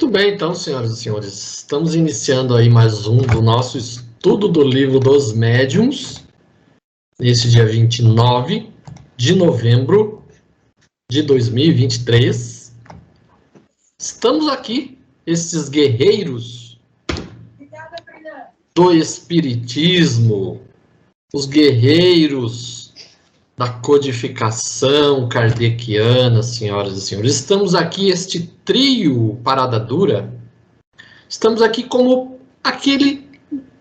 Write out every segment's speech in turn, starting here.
Muito bem, então, senhoras e senhores, estamos iniciando aí mais um do nosso estudo do livro dos médiuns, nesse dia 29 de novembro de 2023. Estamos aqui, esses guerreiros do espiritismo, os guerreiros da codificação kardeciana, senhoras e senhores. Estamos aqui, este trio Parada Dura, estamos aqui como aquele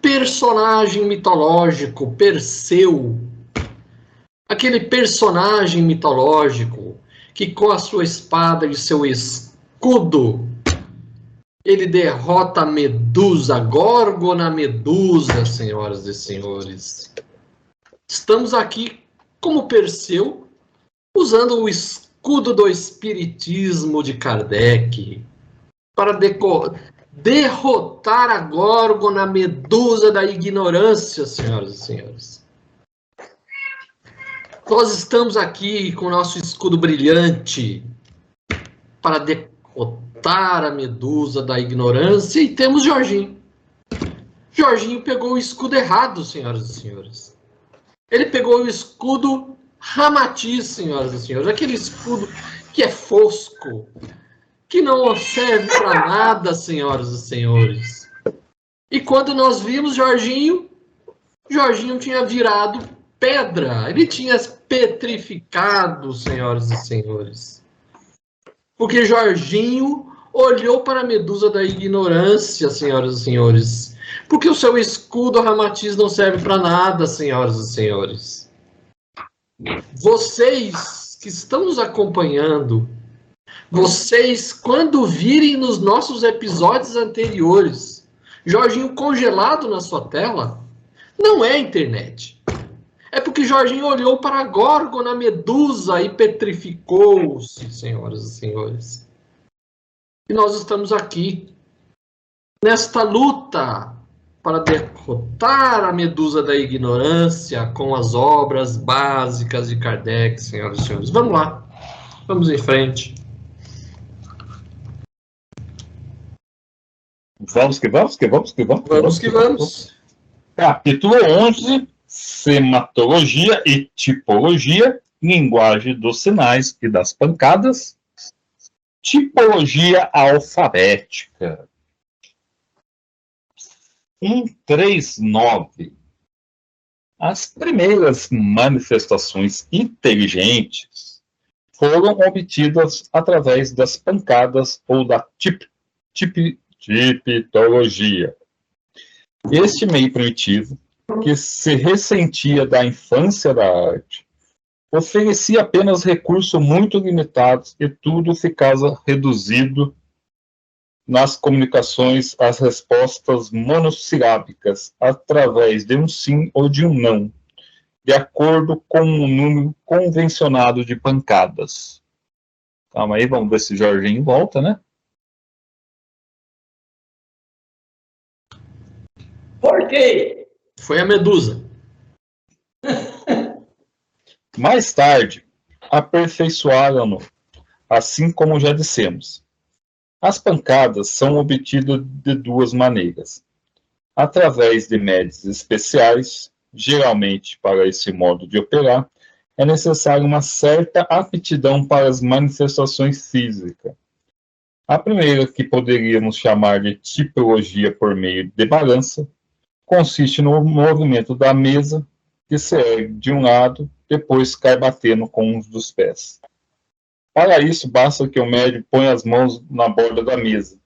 personagem mitológico, Perseu, aquele personagem mitológico que com a sua espada e seu escudo, ele derrota a Medusa, a Górgona Medusa, senhoras e senhores. Estamos aqui como Perseu, usando o escudo do espiritismo de Kardec para derrotar a Górgona Medusa da ignorância, senhoras e senhores. Nós estamos aqui com o nosso escudo brilhante para derrotar a Medusa da ignorância e temos Jorginho. Jorginho pegou o escudo errado, senhoras e senhores. Ele pegou o escudo Ramatiz, senhoras e senhores. Aquele escudo que é fosco, que não serve para nada, senhoras e senhores. E quando nós vimos Jorginho tinha virado pedra. Ele tinha petrificado, senhoras e senhores. Porque Jorginho olhou para a Medusa da ignorância, senhoras e senhores. Porque o seu escudo Ramatiz não serve para nada, senhoras e senhores. Vocês que estão nos acompanhando, vocês, quando virem nos nossos episódios anteriores, Jorginho congelado na sua tela, não é internet. É porque Jorginho olhou para a Górgona Medusa e petrificou-se, senhoras e senhores. E nós estamos aqui, nesta luta, para derrotar a Medusa da ignorância com as obras básicas de Kardec, senhoras e senhores. Vamos lá, vamos em frente. Vamos que vamos. Vamos que vamos. Capítulo 11, Sematologia e Tipologia, Linguagem dos Sinais e das Pancadas, Tipologia Alfabética. 139. As primeiras manifestações inteligentes foram obtidas através das pancadas ou da tipologia. Este meio primitivo, que se ressentia da infância da arte, oferecia apenas recursos muito limitados e tudo ficava reduzido nas comunicações às respostas monossilábicas, através de um sim ou de um não, de acordo com um número convencionado de pancadas. Calma aí, vamos ver se Jorginho volta, né? Por quê? Foi a Medusa. Mais tarde, aperfeiçoaram-no, assim como já dissemos. As pancadas são obtidas de duas maneiras. Através de métodos especiais, geralmente para esse modo de operar, é necessária uma certa aptidão para as manifestações físicas. A primeira, que poderíamos chamar de tipologia por meio de balança, consiste no movimento da mesa, que se ergue de um lado, depois cai batendo com um dos pés. Para isso, basta que o médium ponha as mãos na borda da mesa.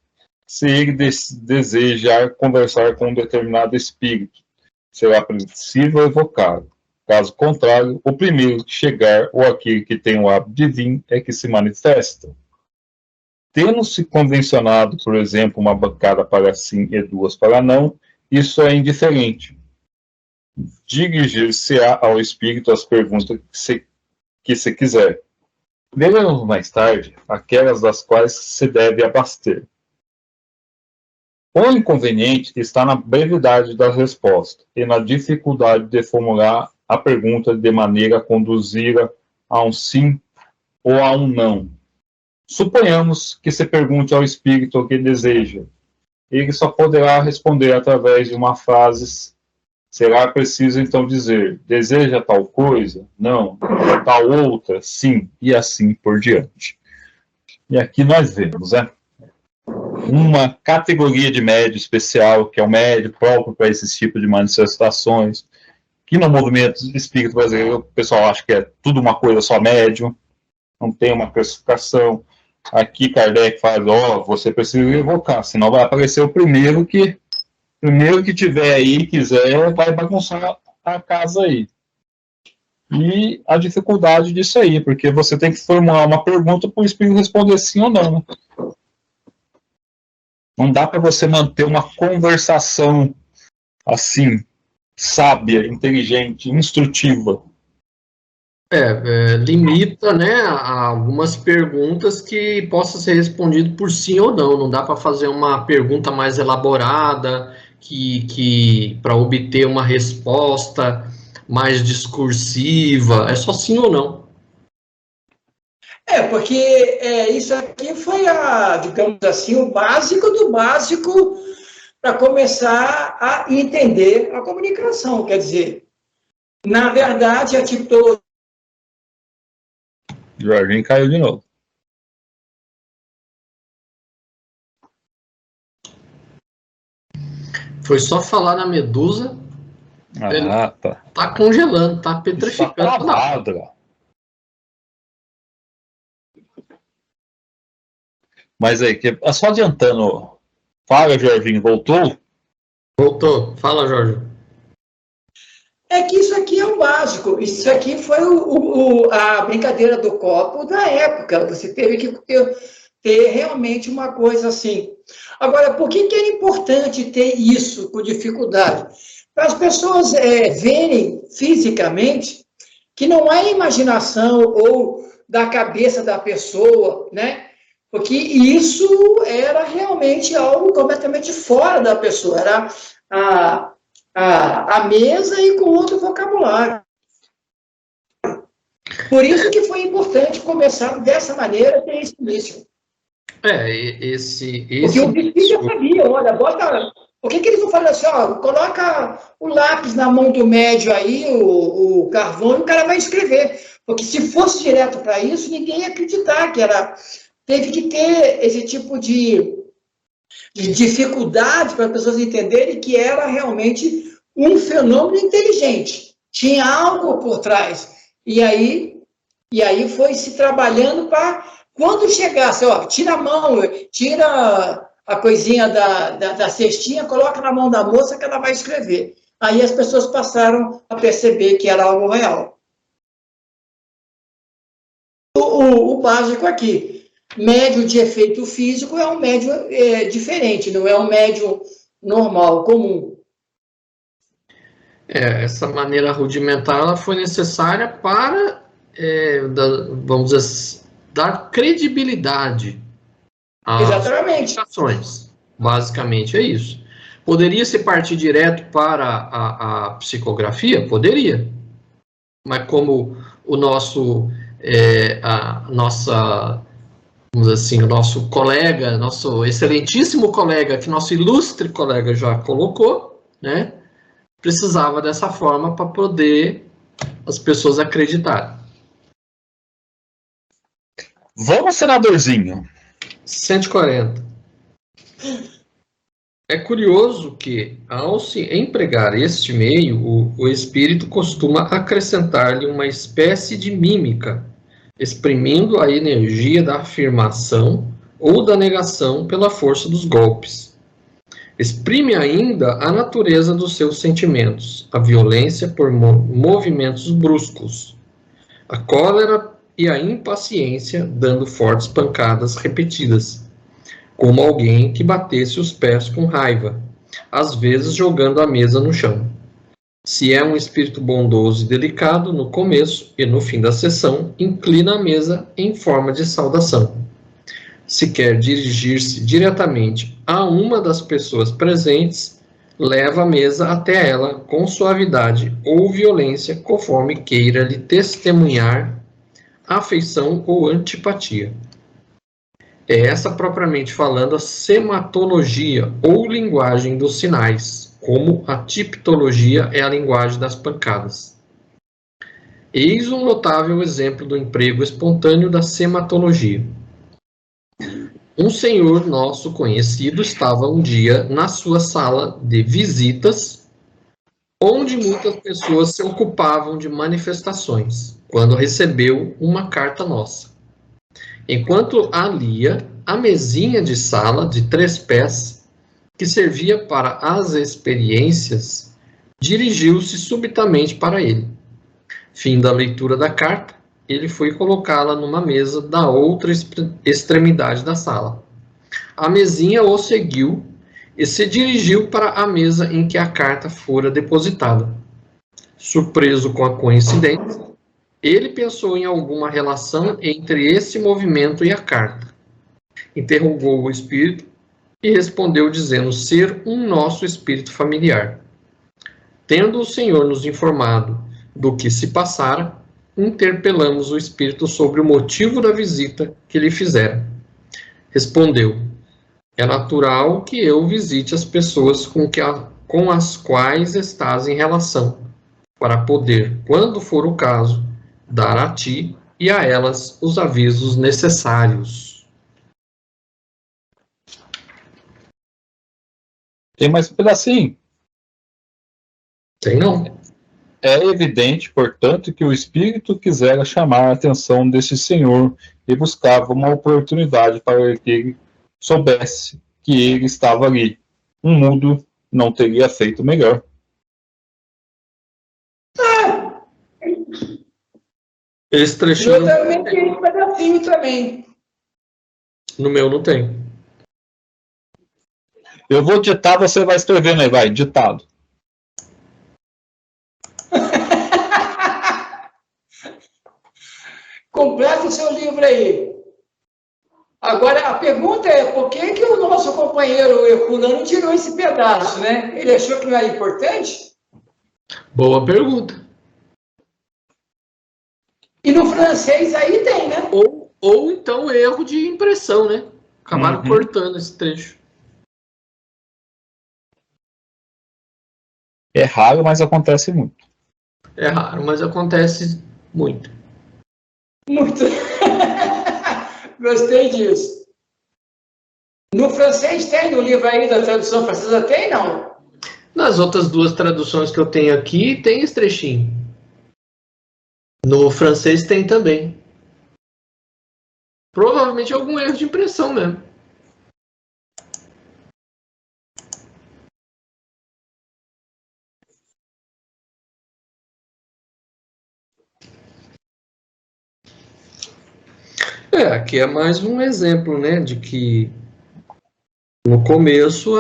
Se ele desejar conversar com um determinado espírito, será possível evocá-lo. Caso contrário, o primeiro que chegar ou aquele que tem o hábito de vir é que se manifesta. Tendo-se convencionado, por exemplo, uma bancada para sim e duas para não, isso é indiferente. Dirigir-se-á ao espírito as perguntas que se quiser. Veremos mais tarde aquelas das quais se deve abaster. O inconveniente está na brevidade da resposta e na dificuldade de formular a pergunta de maneira a conduzir a um sim ou a um não. Suponhamos que você pergunte ao espírito o que deseja. Ele só poderá responder através de uma frase. Será preciso então dizer: deseja tal coisa? Não. Tal outra? Sim. E assim por diante. E aqui nós vemos, né? Uma categoria de médio especial, que é o médio próprio para esse tipo de manifestações, que no movimento espírita brasileiro o pessoal acha que é tudo uma coisa só médium, não tem uma classificação. Aqui Kardec fala, você precisa evocar, senão vai aparecer o primeiro que tiver aí, quiser, vai bagunçar a casa aí. E a dificuldade disso aí, porque você tem que formular uma pergunta para o espírito responder sim ou não, né? Não dá para você manter uma conversação assim, sábia, inteligente, instrutiva. Limita, né, a algumas perguntas que possa ser respondido por sim ou não. Não dá para fazer uma pergunta mais elaborada, que para obter uma resposta mais discursiva. É só sim ou não. Porque isso aqui foi, digamos assim, o básico do básico para começar a entender a comunicação. Quer dizer, na verdade, a tipologia. Jorginho caiu de novo. Foi só falar na Medusa. Tá. Tá congelando, tá petrificando. Está travado. Mas aí, só adiantando. Fala, Jorginho, voltou? Voltou. Fala, Jorge. É que isso aqui é o básico. Isso aqui foi a brincadeira do copo da época. Você teve que ter realmente uma coisa assim. Agora, por que era importante ter isso com dificuldade? Para as pessoas verem fisicamente que não é imaginação ou da cabeça da pessoa, né? Porque isso era realmente algo completamente fora da pessoa. Era a mesa e com outro vocabulário. Por isso que foi importante começar dessa maneira, ter esse início. Porque o bicho já sabia, olha, bota... Por que eles não falam assim, coloca o lápis na mão do médio aí, o carvão, e o cara vai escrever. Porque se fosse direto para isso, ninguém ia acreditar que era... Teve que ter esse tipo de dificuldade para as pessoas entenderem que era realmente um fenômeno inteligente. Tinha algo por trás. E aí foi se trabalhando para, quando chegasse, tira a mão, tira a coisinha da cestinha, coloca na mão da moça que ela vai escrever. Aí as pessoas passaram a perceber que era algo real. O básico aqui. Médio de efeito físico é um médio diferente, não é um médio normal, comum. Essa maneira rudimentar ela foi necessária para, vamos dizer, dar credibilidade às comunicações. Basicamente é isso. Poderia se partir direto para a psicografia? Poderia. Mas como o nosso, vamos dizer assim, o nosso colega, nosso excelentíssimo colega, que nosso ilustre colega já colocou, né? Precisava dessa forma para poder as pessoas acreditarem. Vamos, senadorzinho. 140. É curioso que, ao se empregar este meio, o espírito costuma acrescentar-lhe uma espécie de mímica, exprimindo a energia da afirmação ou da negação pela força dos golpes. Exprime ainda a natureza dos seus sentimentos, a violência por movimentos bruscos, a cólera e a impaciência dando fortes pancadas repetidas, como alguém que batesse os pés com raiva, às vezes jogando a mesa no chão. Se é um espírito bondoso e delicado no começo e no fim da sessão, inclina a mesa em forma de saudação. Se quer dirigir-se diretamente a uma das pessoas presentes, leva a mesa até ela com suavidade ou violência, conforme queira lhe testemunhar afeição ou antipatia. É essa, propriamente falando, a sematologia, ou linguagem dos sinais, como a tiptologia é a linguagem das pancadas. Eis um notável exemplo do emprego espontâneo da sematologia. Um senhor nosso conhecido estava um dia na sua sala de visitas, onde muitas pessoas se ocupavam de manifestações, quando recebeu uma carta nossa. Enquanto a lia, a mesinha de sala de 3 pés, que servia para as experiências, dirigiu-se subitamente para ele. Fim da leitura da carta, ele foi colocá-la numa mesa da outra extremidade da sala. A mesinha o seguiu e se dirigiu para a mesa em que a carta fora depositada. Surpreso com a coincidência, ele pensou em alguma relação entre esse movimento e a carta. Interrogou o espírito e respondeu dizendo ser um nosso espírito familiar. Tendo o Senhor nos informado do que se passara, interpelamos o espírito sobre o motivo da visita que lhe fizera. Respondeu: é natural que eu visite as pessoas com as quais estás em relação, para poder, quando for o caso, dar a ti e a elas os avisos necessários. Tem mais um pedacinho. Tem não? É evidente, portanto, que o espírito quisera chamar a atenção desse senhor e buscava uma oportunidade para que ele soubesse que ele estava ali. Um mudo não teria feito melhor. Esse trechinho. Eu também tenho um pedacinho também. No meu não tem. Eu vou ditar, você vai escrevendo aí, vai, ditado. Completa o seu livro aí. Agora, a pergunta é, por que que o nosso companheiro Herculano tirou esse pedaço, né? Ele achou que não era importante? Boa pergunta. E no francês aí tem, né? Ou então erro de impressão, né? Acabaram cortando esse trecho. É raro, mas acontece muito. É raro, mas acontece muito. Muito. Gostei disso. No francês tem, no livro aí da tradução francesa tem, não? Nas outras duas traduções que eu tenho aqui, tem esse trechinho. No francês tem também. Provavelmente algum erro de impressão mesmo. Aqui é mais um exemplo, né, de que no começo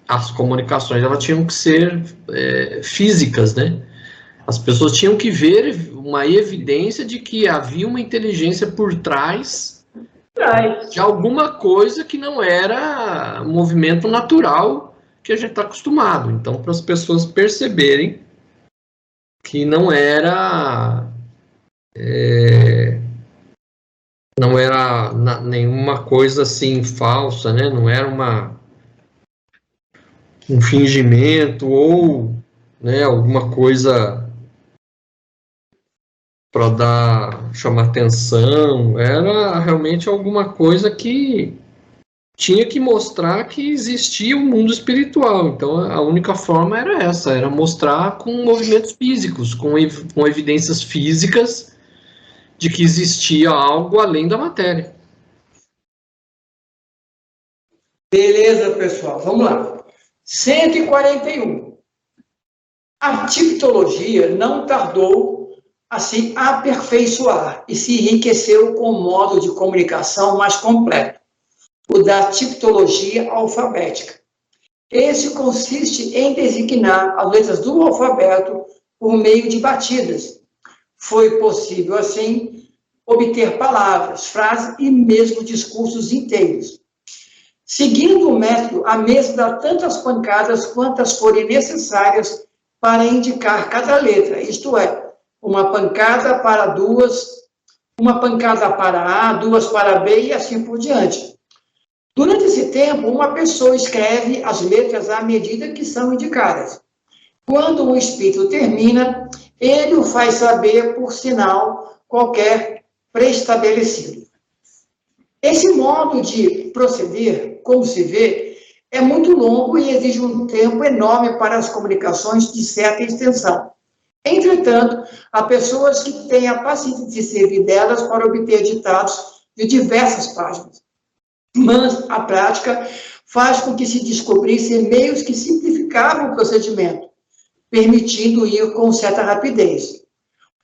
as comunicações elas tinham que ser físicas, né? As pessoas tinham que ver uma evidência de que havia uma inteligência por trás de alguma coisa que não era movimento natural que a gente está acostumado. Então, para as pessoas perceberem que não era nenhuma coisa assim falsa, né? Não era um fingimento ou, né, alguma coisa para chamar atenção. Era realmente alguma coisa que tinha que mostrar que existia um mundo espiritual. Então, a única forma era essa, era mostrar com movimentos físicos, com evidências físicas de que existia algo além da matéria. Beleza, pessoal. Vamos lá. 141. A tiptologia não tardou a se aperfeiçoar e se enriqueceu com um modo de comunicação mais completo, o da tiptologia alfabética. Esse consiste em designar as letras do alfabeto por meio de batidas. Foi possível, assim, obter palavras, frases e mesmo discursos inteiros. Seguindo o método, a mesa dá tantas pancadas quantas forem necessárias para indicar cada letra, isto é, uma pancada para 2 uma pancada para A, duas para B e assim por diante. Durante esse tempo, uma pessoa escreve as letras à medida que são indicadas. Quando o espírito termina, ele o faz saber por sinal qualquer pré-estabelecido. Esse modo de proceder, como se vê, é muito longo e exige um tempo enorme para as comunicações de certa extensão. Entretanto, há pessoas que têm a paciência de se servir delas para obter ditados de diversas páginas. Mas a prática faz com que se descobrissem meios que simplificavam o procedimento, permitindo ir com certa rapidez.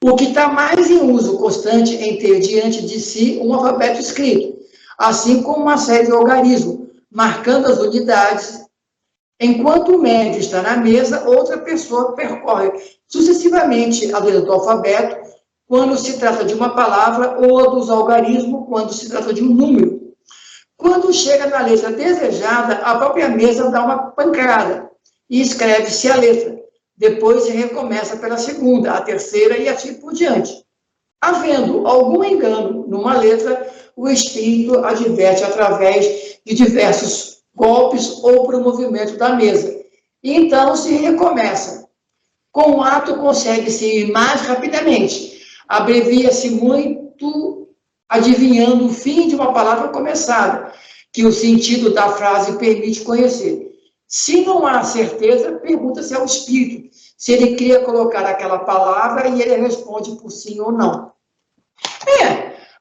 O que está mais em uso constante em ter diante de si um alfabeto escrito, assim como uma série de algarismos, marcando as unidades. Enquanto o médio está na mesa, outra pessoa percorre sucessivamente a letra do alfabeto, quando se trata de uma palavra, ou dos algarismos, quando se trata de um número. Quando chega na letra desejada, a própria mesa dá uma pancada e escreve-se a letra. Depois se recomeça pela segunda, a terceira e assim por diante. Havendo algum engano numa letra, o espírito adverte através de diversos golpes ou por movimento da mesa. E então se recomeça. Com o ato consegue-se ir mais rapidamente. Abrevia-se muito adivinhando o fim de uma palavra começada, que o sentido da frase permite conhecer. Se não há certeza, pergunta-se ao espírito se ele queria colocar aquela palavra e ele responde por sim ou não.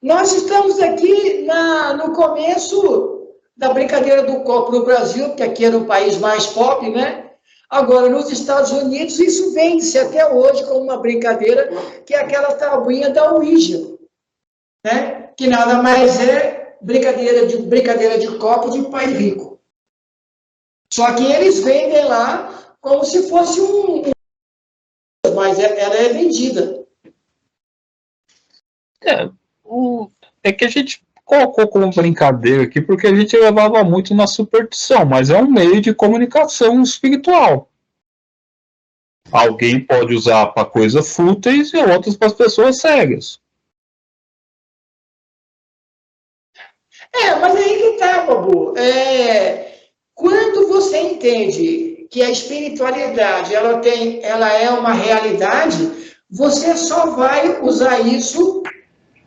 Nós estamos aqui no começo da brincadeira do copo no Brasil, porque aqui era o país mais pobre, né? Agora, nos Estados Unidos, isso vende-se até hoje como uma brincadeira, que é aquela tabuinha da Ouija, né? Que nada mais é brincadeira de copo de pai rico. Só que eles vendem lá como se fosse mas ela é vendida. É que a gente colocou como brincadeira aqui porque a gente levava muito na superstição, mas é um meio de comunicação espiritual. Alguém pode usar para coisas fúteis e outras para as pessoas sérias. Mas aí que tá, Babu. Quando você entende que a espiritualidade ela é uma realidade, você só vai usar isso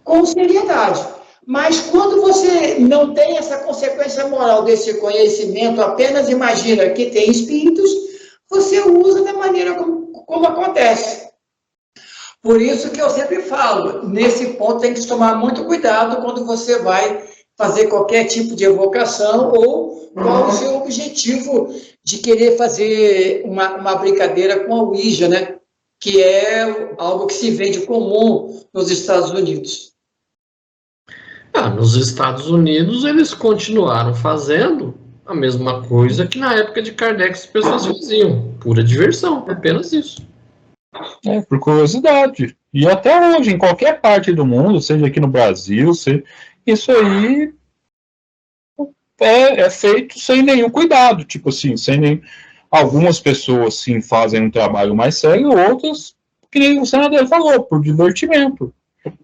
com seriedade. Mas quando você não tem essa consequência moral desse conhecimento, apenas imagina que tem espíritos, você usa da maneira como acontece. Por isso que eu sempre falo, nesse ponto tem que tomar muito cuidado quando você vai fazer qualquer tipo de evocação ou qual o seu objetivo de querer fazer uma brincadeira com a Ouija, né? Que é algo que se vende comum nos Estados Unidos. Nos Estados Unidos, eles continuaram fazendo a mesma coisa que na época de Kardec as pessoas faziam. Pura diversão, apenas isso. Por curiosidade. E até hoje, em qualquer parte do mundo, seja aqui no Brasil, isso aí é feito sem nenhum cuidado. Tipo assim, algumas pessoas sim fazem um trabalho mais sério, outras, que nem o senador falou, por divertimento.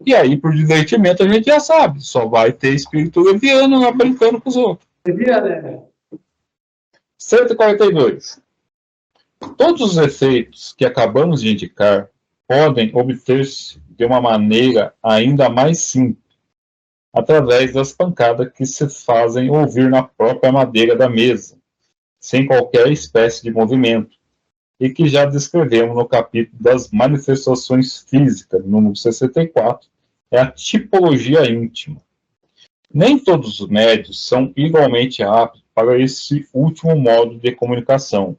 E aí, por divertimento, a gente já sabe, só vai ter espírito leviano lá brincando com os outros. 142. Todos os efeitos que acabamos de indicar podem obter-se de uma maneira ainda mais simples, através das pancadas que se fazem ouvir na própria madeira da mesa, sem qualquer espécie de movimento, e que já descrevemos no capítulo das manifestações físicas, número 64, é a tipologia íntima. Nem todos os médios são igualmente aptos para esse último modo de comunicação,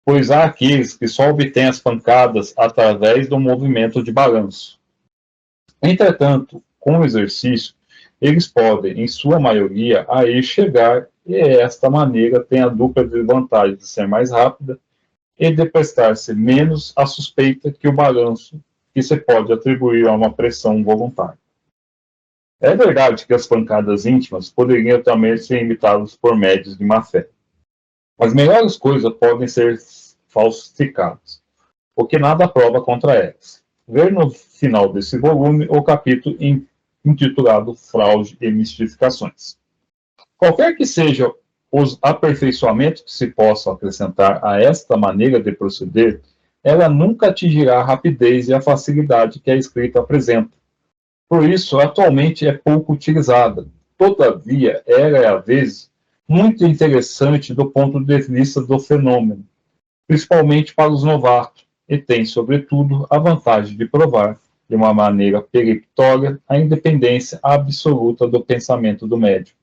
pois há aqueles que só obtêm as pancadas através do movimento de balanço. Entretanto, com o exercício, eles podem, em sua maioria, aí chegar, e esta maneira tem a dupla desvantagem de ser mais rápida e de prestar-se menos à suspeita que o balanço que se pode atribuir a uma pressão voluntária. É verdade que as pancadas íntimas poderiam também ser imitadas por médios de má-fé. As melhores coisas podem ser falsificadas, o que nada prova contra elas. ver no final desse volume o capítulo intitulado Fraude e Mistificações. Qualquer que seja os aperfeiçoamentos que se possam acrescentar a esta maneira de proceder, ela nunca atingirá a rapidez e a facilidade que a escrita apresenta. Por isso, atualmente é pouco utilizada. Todavia, ela é, às vezes, muito interessante do ponto de vista do fenômeno, principalmente para os novatos, e tem, sobretudo, a vantagem de provar, de uma maneira peremptória, a independência absoluta do pensamento do médium.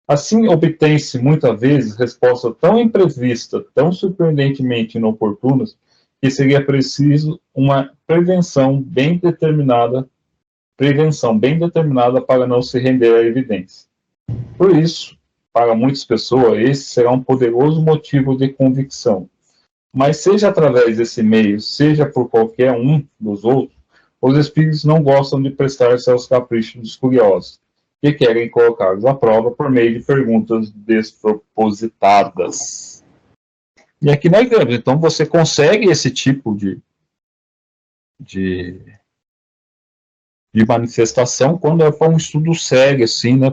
Assim, obtém-se, muitas vezes, resposta tão imprevista, tão surpreendentemente inoportunas, que seria preciso uma prevenção bem determinada para não se render à evidência. Por isso, para muitas pessoas, esse será um poderoso motivo de convicção. Mas seja através desse meio, seja por qualquer um dos outros, os espíritos não gostam de prestar-se aos caprichos dos curiosos, que querem colocá-los à prova por meio de perguntas despropositadas. E aqui nós vemos, então você consegue esse tipo de manifestação quando é para um estudo sério, assim, né,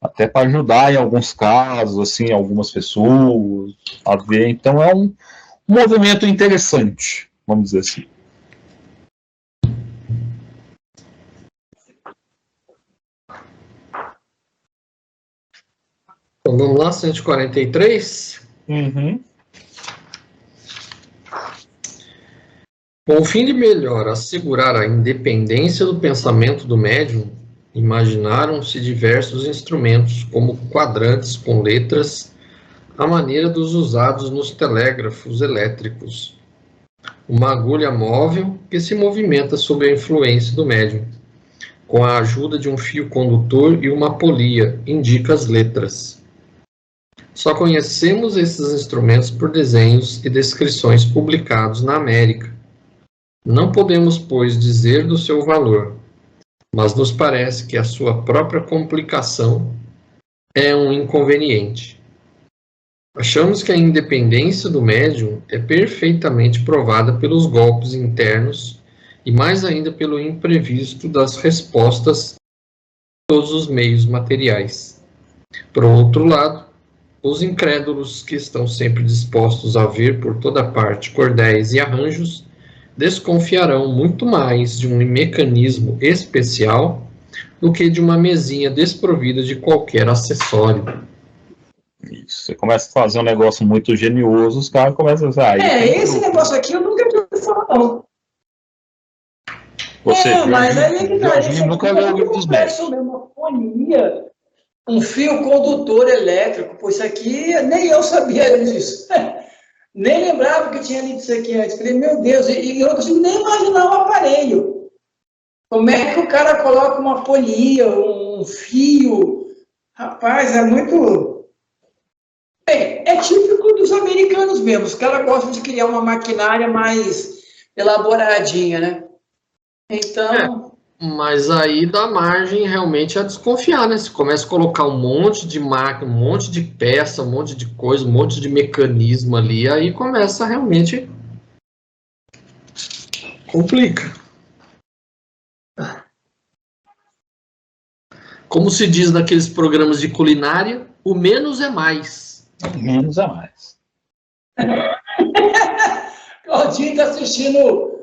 até para ajudar em alguns casos, assim, algumas pessoas a ver. Então é um movimento interessante, vamos dizer assim. Então vamos lá, 143. Uhum. Com o fim de melhor assegurar a independência do pensamento do médium, imaginaram-se diversos instrumentos, como quadrantes com letras, à maneira dos usados nos telégrafos elétricos. Uma agulha móvel que se movimenta sob a influência do médium. Com a ajuda de um fio condutor e uma polia, indica as letras. Só conhecemos esses instrumentos por desenhos e descrições publicados na América. Não podemos, pois, dizer do seu valor, mas nos parece que a sua própria complicação é um inconveniente. Achamos que a independência do médium é perfeitamente provada pelos golpes internos e mais ainda pelo imprevisto das respostas de todos os meios materiais. Por outro lado, os incrédulos, que estão sempre dispostos a ver por toda parte cordéis e arranjos, desconfiarão muito mais de um mecanismo especial do que de uma mesinha desprovida de qualquer acessório. Isso, você começa a fazer um negócio muito genioso, os caras começam a dizer... esse negócio aqui eu nunca tinha ouvido falar, não. Você, mas aí é que tá. Jorginho nunca leu o livro dos médicos. Uma fonia, um fio condutor elétrico, pô, isso aqui, nem eu sabia disso. Nem lembrava que eu tinha lido isso aqui antes. Falei, meu Deus, e eu não consigo nem imaginar o aparelho. Como é que o cara coloca uma polia, um fio? Rapaz, é muito... Bem, é típico dos americanos mesmo. Os caras gostam de criar uma maquinária mais elaboradinha, né? Então... Mas aí dá margem realmente a desconfiar, né? Você começa a colocar um monte de máquina, um monte de peça, um monte de coisa, um monte de mecanismo ali, aí começa a realmente... complica. Como se diz naqueles programas de culinária, o menos é mais. O menos é mais. Claudinho está assistindo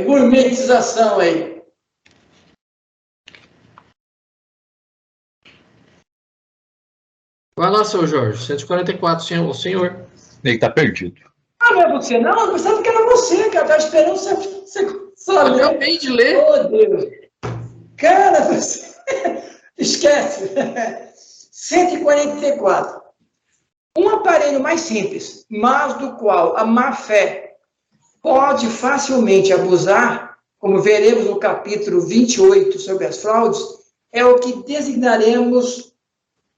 gourmetização aí. Vai lá, seu Jorge, 144, o senhor. Ele está perdido. Ah, não é você não? Eu pensava que era você, cara. Estava esperando você só ler. Acabei de ler. Oh, Deus. Cara, você... esquece. 144. Um aparelho mais simples, mas do qual a má-fé pode facilmente abusar, como veremos no capítulo 28 sobre as fraudes, é o que designaremos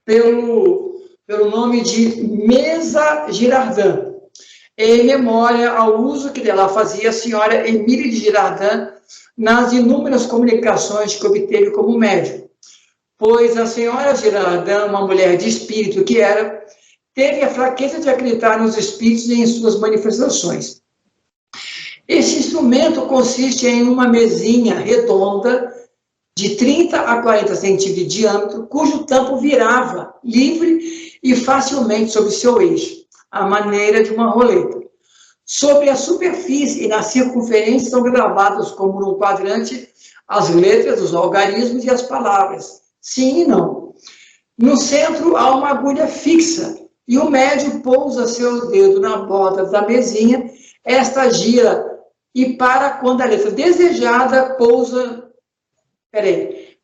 pelo nome de mesa Girardin, em memória ao uso que dela fazia a senhora Emília de Girardin nas inúmeras comunicações que obteve como médium. Pois a senhora Girardin, uma mulher de espírito que era, teve a fraqueza de acreditar nos espíritos e em suas manifestações. Esse instrumento consiste em uma mesinha redonda de 30 a 40 centímetros de diâmetro, cujo tampo virava livre e facilmente sobre seu eixo, à maneira de uma roleta. Sobre a superfície e na circunferência são gravadas como num quadrante as letras, os algarismos e as palavras, sim e não. No centro há uma agulha fixa e o médio pousa seu dedo na borda da mesinha, esta gira e para quando a letra desejada pousa...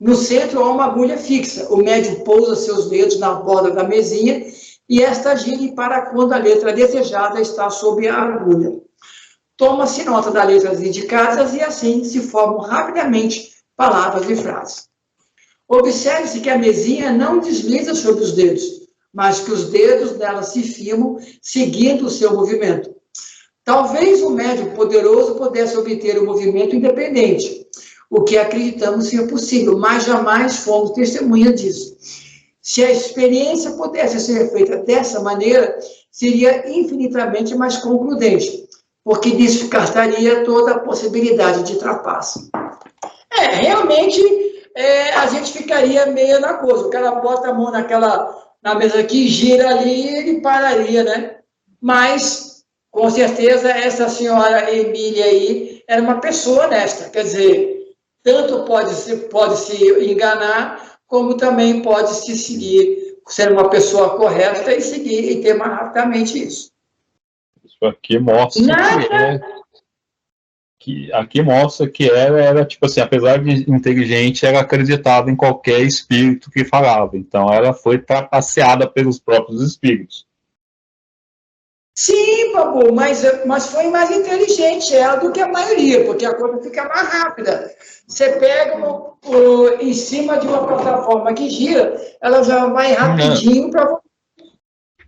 No centro há uma agulha fixa, o médio pousa seus dedos na borda da mesinha e esta gira e para quando a letra desejada está sob a agulha. Toma-se nota das letras indicadas e assim se formam rapidamente palavras e frases. Observe-se que a mesinha não desliza sobre os dedos, mas que os dedos dela se firmam seguindo o seu movimento. Talvez o médium poderoso pudesse obter o movimento independente, o que acreditamos ser possível, mas jamais fomos testemunha disso. Se a experiência pudesse ser feita dessa maneira, seria infinitamente mais concludente, porque descartaria toda a possibilidade de trapaça. Realmente, a gente ficaria meio na coisa. O cara bota a mão na mesa aqui, gira ali, ele pararia, né? Mas, com certeza, essa senhora Emília aí era uma pessoa honesta, quer dizer, tanto pode se enganar, como também pode se seguir, ser uma pessoa correta e seguir e ter mais rapidamente isso. Isso aqui mostra aqui mostra que ela era, tipo assim, apesar de inteligente, ela acreditava em qualquer espírito que falava. Então, ela foi trapaceada pelos próprios espíritos. Sim, Babu, mas foi mais inteligente ela do que a maioria, porque a coisa fica mais rápida. Você pega em cima de uma plataforma que gira, ela já vai rapidinho para você.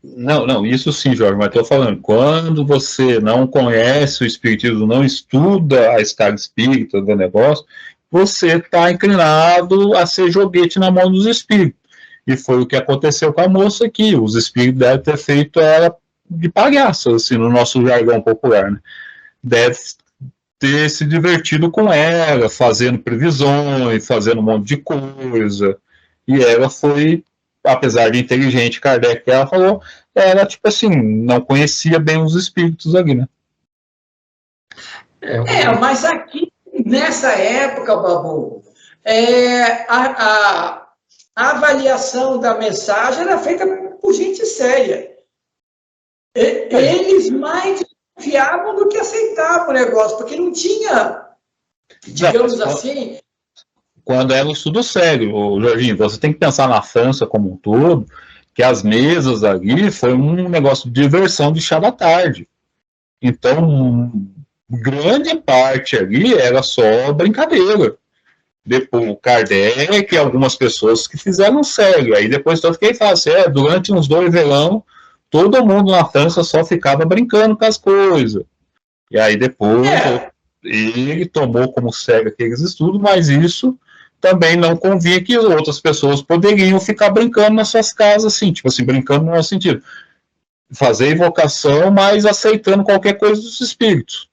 Não, isso sim, Jorge, mas estou falando, quando você não conhece o espiritismo, não estuda a escala espírita do negócio, você está inclinado a ser joguete na mão dos espíritos. E foi o que aconteceu com a moça aqui. Os espíritos devem ter feito ela de palhaço, assim, no nosso jargão popular, né? Deve ter se divertido com ela, fazendo previsões, fazendo um monte de coisa. E ela foi, apesar de inteligente, Kardec, ela falou, ela, tipo assim, não conhecia bem os espíritos ali, né? Mas aqui, nessa época, Babu, a avaliação da mensagem era feita por gente séria. Eles mais confiavam do que aceitavam o negócio, porque não tinha, digamos assim... Quando era um estudo sério, Jorginho, você tem que pensar na França como um todo, que as mesas ali foi um negócio de diversão de chá da tarde. Então, grande parte ali era só brincadeira. Depois o Kardec e algumas pessoas que fizeram sério. Aí depois todo quem fala assim, durante uns 2 verão, todo mundo na França só ficava brincando com as coisas. E aí depois ele tomou como sério aqueles estudos, mas isso também não convinha que outras pessoas poderiam ficar brincando nas suas casas, assim, tipo assim, brincando no sentido, fazer invocação, mas aceitando qualquer coisa dos espíritos.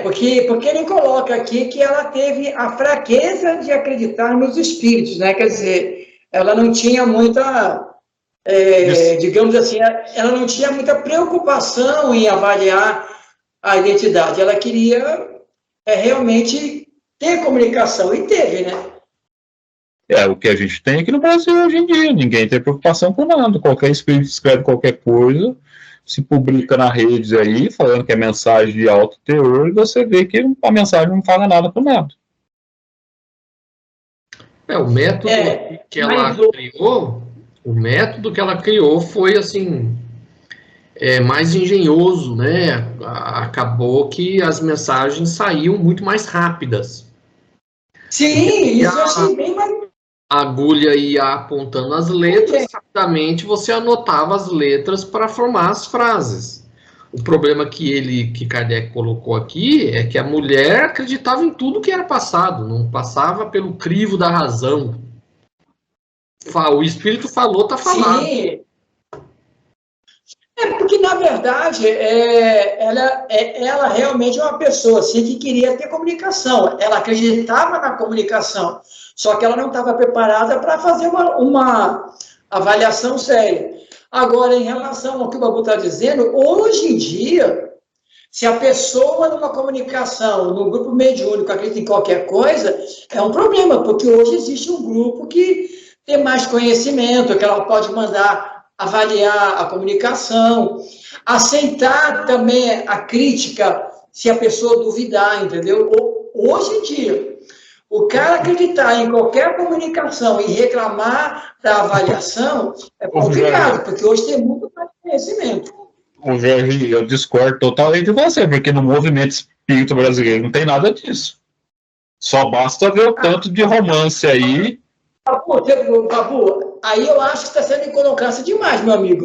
Porque ele coloca aqui que ela teve a fraqueza de acreditar nos espíritos, né? Quer dizer, ela não tinha muita, digamos assim, ela não tinha muita preocupação em avaliar a identidade. Ela queria realmente ter comunicação, e teve, né? O que a gente tem aqui no Brasil hoje em dia, ninguém tem preocupação com nada, qualquer espírito escreve qualquer coisa, se publica na rede aí, falando que é mensagem de alto teor, e você vê que a mensagem não fala nada com nada. O método que ela criou, o método que ela criou foi, assim, mais engenhoso, né? Acabou que as mensagens saíam muito mais rápidas. Sim, isso eu achei bem mais... A agulha ia apontando as letras, rapidamente você anotava as letras para formar as frases. O problema que Kardec colocou aqui é que a mulher acreditava em tudo que era passado, não passava pelo crivo da razão. O espírito falou, tá falado. Sim. Porque que, na verdade, ela realmente é uma pessoa assim, que queria ter comunicação. Ela acreditava na comunicação, só que ela não estava preparada para fazer uma avaliação séria. Agora, em relação ao que o Babu está dizendo, hoje em dia, se a pessoa numa comunicação, num grupo mediúnico, acredita em qualquer coisa, é um problema, porque hoje existe um grupo que tem mais conhecimento, que ela pode mandar avaliar a comunicação, aceitar também a crítica se a pessoa duvidar, entendeu? Hoje em dia, o cara acreditar em qualquer comunicação e reclamar da avaliação é complicado, porque hoje tem muito mais conhecimento. O Jorge, eu discordo totalmente de você, porque no movimento espírita brasileiro não tem nada disso. Só basta ver o tanto de romance aí. Babu, aí eu acho que está sendo iconoclasta demais, meu amigo.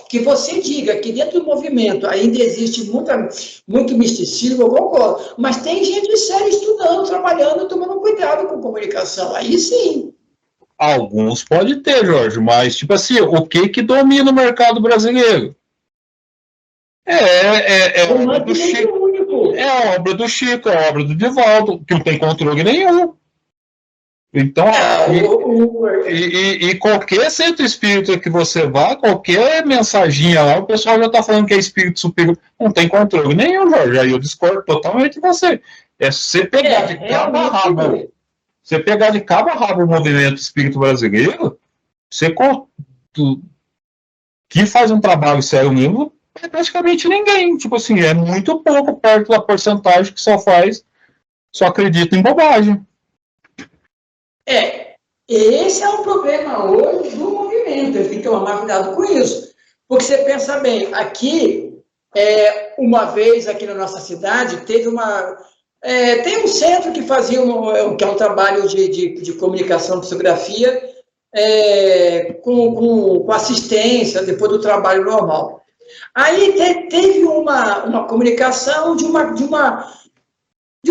Que você diga que dentro do movimento ainda existe muito misticismo, eu concordo. Mas tem gente séria estudando, trabalhando, tomando cuidado com comunicação. Aí sim. Alguns pode ter, Jorge, mas, tipo assim, o que domina o mercado brasileiro? É a obra do Chico. É a obra do Chico, é a obra do Divaldo, que não tem controle nenhum. Então, e qualquer centro espírita que você vá, qualquer mensaginha lá, o pessoal já está falando que é espírito superior. Não tem controle nenhum, Jorge. Aí eu discordo totalmente de você. É você pegar de cabo a rabo. Você pegar de cabo a rabo o movimento espírito brasileiro, você que faz um trabalho sério mesmo, é praticamente ninguém. Tipo assim, é muito pouco perto da porcentagem que só acredita em bobagem. Esse é o problema hoje do movimento, ele tem que tomar mais cuidado com isso, porque você pensa bem, aqui, uma vez aqui na nossa cidade, tem um centro que fazia que é um trabalho de comunicação, psicografia, com assistência, depois do trabalho normal. Aí teve uma comunicação de um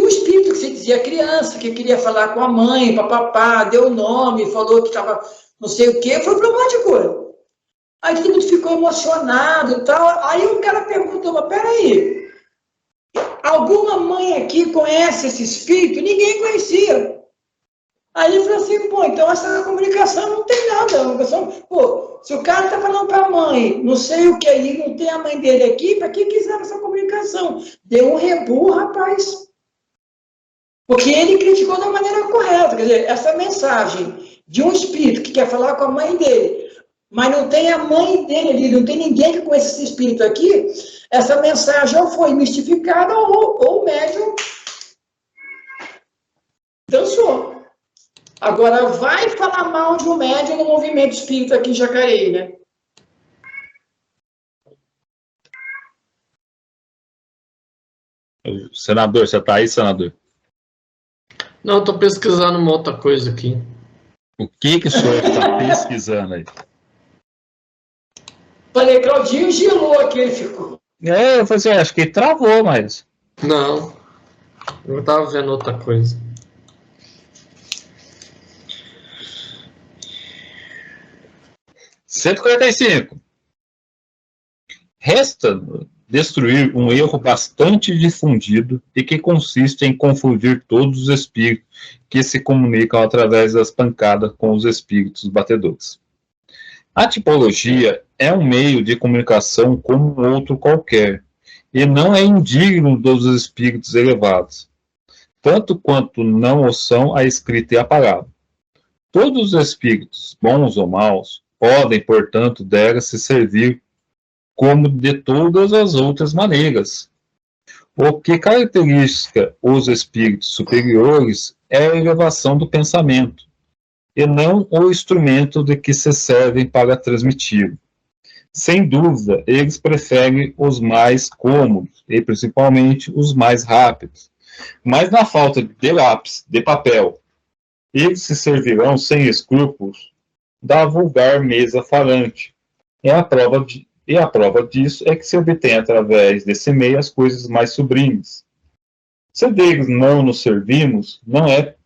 espírito que se dizia criança, que queria falar com a mãe, papapá, deu o nome, falou que estava não sei o quê, foi para um monte de coisa. Aí todo mundo ficou emocionado e tal. Aí o cara perguntou, mas peraí, alguma mãe aqui conhece esse espírito? Ninguém conhecia. Aí ele falou assim, então essa comunicação não tem nada. Se o cara está falando para a mãe, não sei o que aí, não tem a mãe dele aqui, para que quiser essa comunicação? Deu um rebu, rapaz. Porque ele criticou da maneira correta. Quer dizer, essa mensagem de um espírito que quer falar com a mãe dele, mas não tem a mãe dele ali, não tem ninguém que conheça esse espírito aqui, essa mensagem ou foi mistificada ou o médium dançou. Agora, vai falar mal de um médium no movimento espírita aqui em Jacareí, né? Senador, você está aí, senador? Não, estou pesquisando uma outra coisa aqui. O que o senhor está pesquisando aí? Falei, Claudinho gelou aqui, ele ficou. Eu falei assim, acho que ele travou, mas... Não, eu estava vendo outra coisa. R$145. Resta destruir um erro bastante difundido e que consiste em confundir todos os espíritos que se comunicam através das pancadas com os espíritos batedores. A tipologia é um meio de comunicação como outro qualquer e não é indigno dos espíritos elevados, tanto quanto não o são a escrita e a palavra. Todos os espíritos, bons ou maus, podem, portanto, dela-se servir como de todas as outras maneiras. O que caracteriza os espíritos superiores é a elevação do pensamento, e não o instrumento de que se servem para transmitir. Sem dúvida, eles preferem os mais cômodos, e principalmente os mais rápidos. Mas na falta de lápis, de papel, eles se servirão sem escrúpulos da vulgar mesa falante. E a prova disso é que se obtém através desse meio as coisas mais sublimes. Se deles não nos servimos, não é,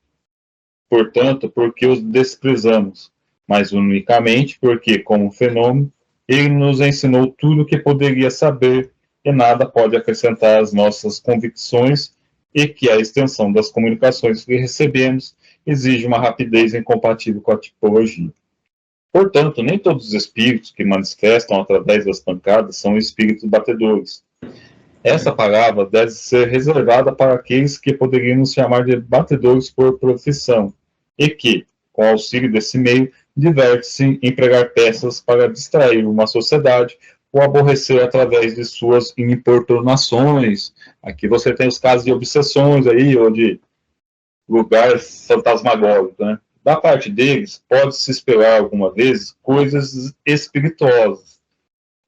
portanto, porque os desprezamos, mas unicamente porque, como fenômeno, Ele nos ensinou tudo o que poderia saber e nada pode acrescentar às nossas convicções e que a extensão das comunicações que recebemos exige uma rapidez incompatível com a tipologia. Portanto, nem todos os espíritos que manifestam através das pancadas são espíritos batedores. Essa palavra deve ser reservada para aqueles que poderiam nos chamar de batedores por profissão e que, com o auxílio desse meio, diverte-se em pregar peças para distrair uma sociedade ou aborrecer através de suas importunações. Aqui você tem os casos de obsessões aí, ou de lugares fantasmagóricos, né? Da parte deles, pode-se esperar alguma vez coisas espirituosas,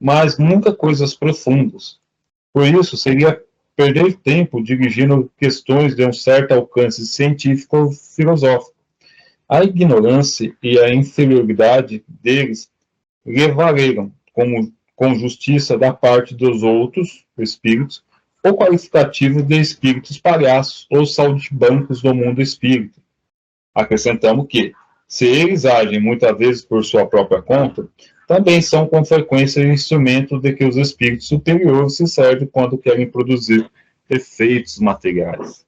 mas nunca coisas profundas. Por isso, seria perder tempo dirigindo questões de um certo alcance científico ou filosófico. A ignorância e a inferioridade deles levariam, com justiça da parte dos outros espíritos, o qualificativo de espíritos palhaços ou saltimbancos do mundo espírita. Acrescentamos que, se eles agem muitas vezes por sua própria conta, também são com frequência instrumentos de que os espíritos superiores se servem quando querem produzir efeitos materiais.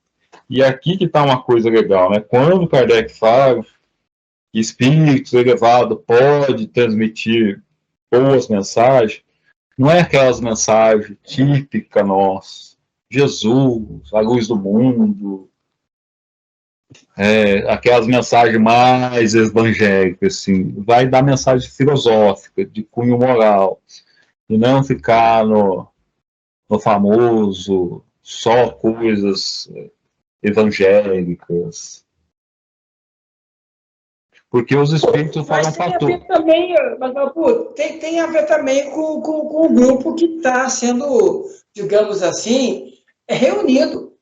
E aqui que está uma coisa legal, né? Quando Kardec fala que espíritos elevados podem transmitir boas mensagens, não é aquelas mensagens típicas nossas, Jesus, a luz do mundo, aquelas mensagens mais evangélicas, assim, vai dar mensagem filosófica, de cunho moral, e não ficar no famoso só coisas evangélicas. Porque os espíritos falam para tudo. Tem a ver também com o grupo que está sendo, digamos assim, reunido.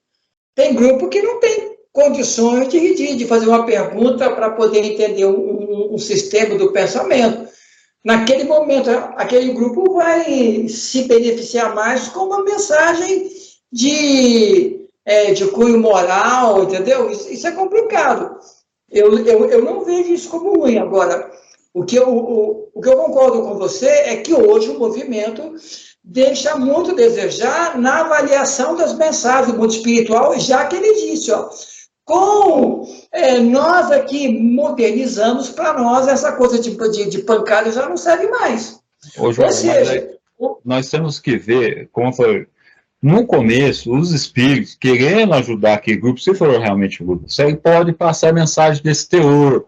Tem grupo que não tem condições de fazer uma pergunta para poder entender um sistema do pensamento. Naquele momento, aquele grupo vai se beneficiar mais com uma mensagem de cunho moral, entendeu? Isso é complicado. Eu não vejo isso como ruim. Agora, o que eu concordo com você é que hoje o movimento deixa muito a desejar na avaliação das mensagens do mundo espiritual, já que ele disse, nós aqui modernizamos, para nós essa coisa de pancada já não serve mais. Ou seja, nós temos que ver, como foi, no começo, os espíritos querendo ajudar aquele grupo, se for realmente um grupo, você pode passar mensagem desse teor,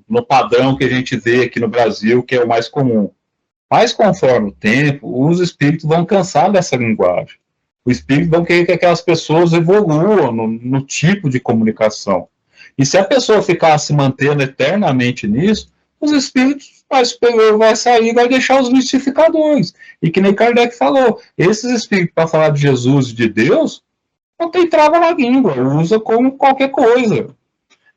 no padrão que a gente vê aqui no Brasil, que é o mais comum. Mas conforme o tempo, os espíritos vão cansar dessa linguagem. Os espíritos vão querer que aquelas pessoas evoluam no tipo de comunicação. E se a pessoa ficar se mantendo eternamente nisso, os espíritos mais superior vai sair e vai deixar os mistificadores. E que nem Kardec falou, esses espíritos para falar de Jesus e de Deus, não tem trava na língua, usa como qualquer coisa.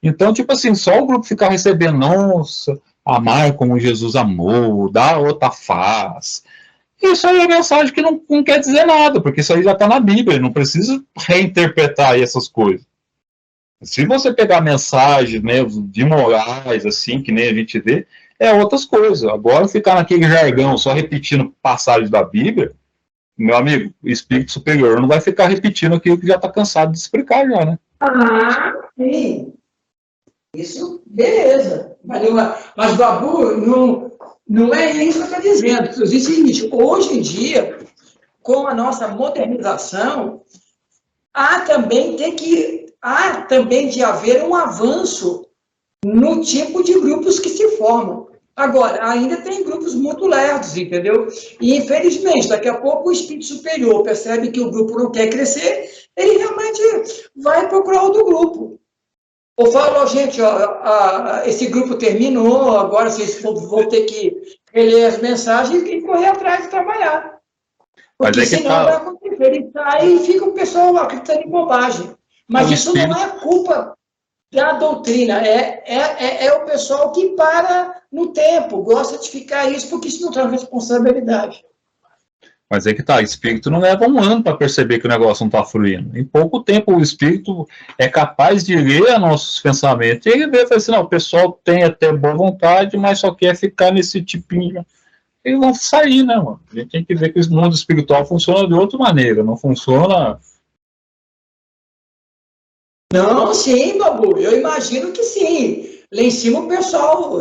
Então, tipo assim, só o grupo ficar recebendo, nossa, amar como Jesus amou, dar outra face. Isso aí é mensagem que não quer dizer nada, porque isso aí já está na Bíblia, não precisa reinterpretar essas coisas. Se você pegar mensagens, né, de morais, assim, que nem a gente vê, é outras coisas. Agora, ficar naquele jargão, só repetindo passagens da Bíblia, meu amigo, o espírito superior não vai ficar repetindo aquilo que já está cansado de explicar já, né? Ah, sim. Isso, beleza. Mas Babu, não é isso que eu estou dizendo. Eu disse o seguinte, hoje em dia, com a nossa modernização, há também de haver um avanço no tipo de grupos que se formam. Agora, ainda tem grupos muito lerdos, entendeu? E, infelizmente, daqui a pouco o espírito superior percebe que o grupo não quer crescer, ele realmente vai procurar outro grupo. Ou fala, gente, esse grupo terminou, agora vocês vão ter que reler as mensagens e correr atrás de trabalhar. Porque senão vai acontecer, ele sai e fica o pessoal acreditando em bobagem. Mas isso não é culpa da doutrina, é o pessoal que para no tempo, gosta de ficar isso, porque isso não traz responsabilidade. Mas é que tá, o espírito não leva um ano para perceber que o negócio não está fluindo. Em pouco tempo o espírito é capaz de ler nossos pensamentos. E ele vê e fala assim, não, o pessoal tem até boa vontade, mas só quer ficar nesse tipinho eles vão sair, né, mano? A gente tem que ver que o mundo espiritual funciona de outra maneira, não funciona... Não, sim, Babu, eu imagino que sim. Lá em cima o pessoal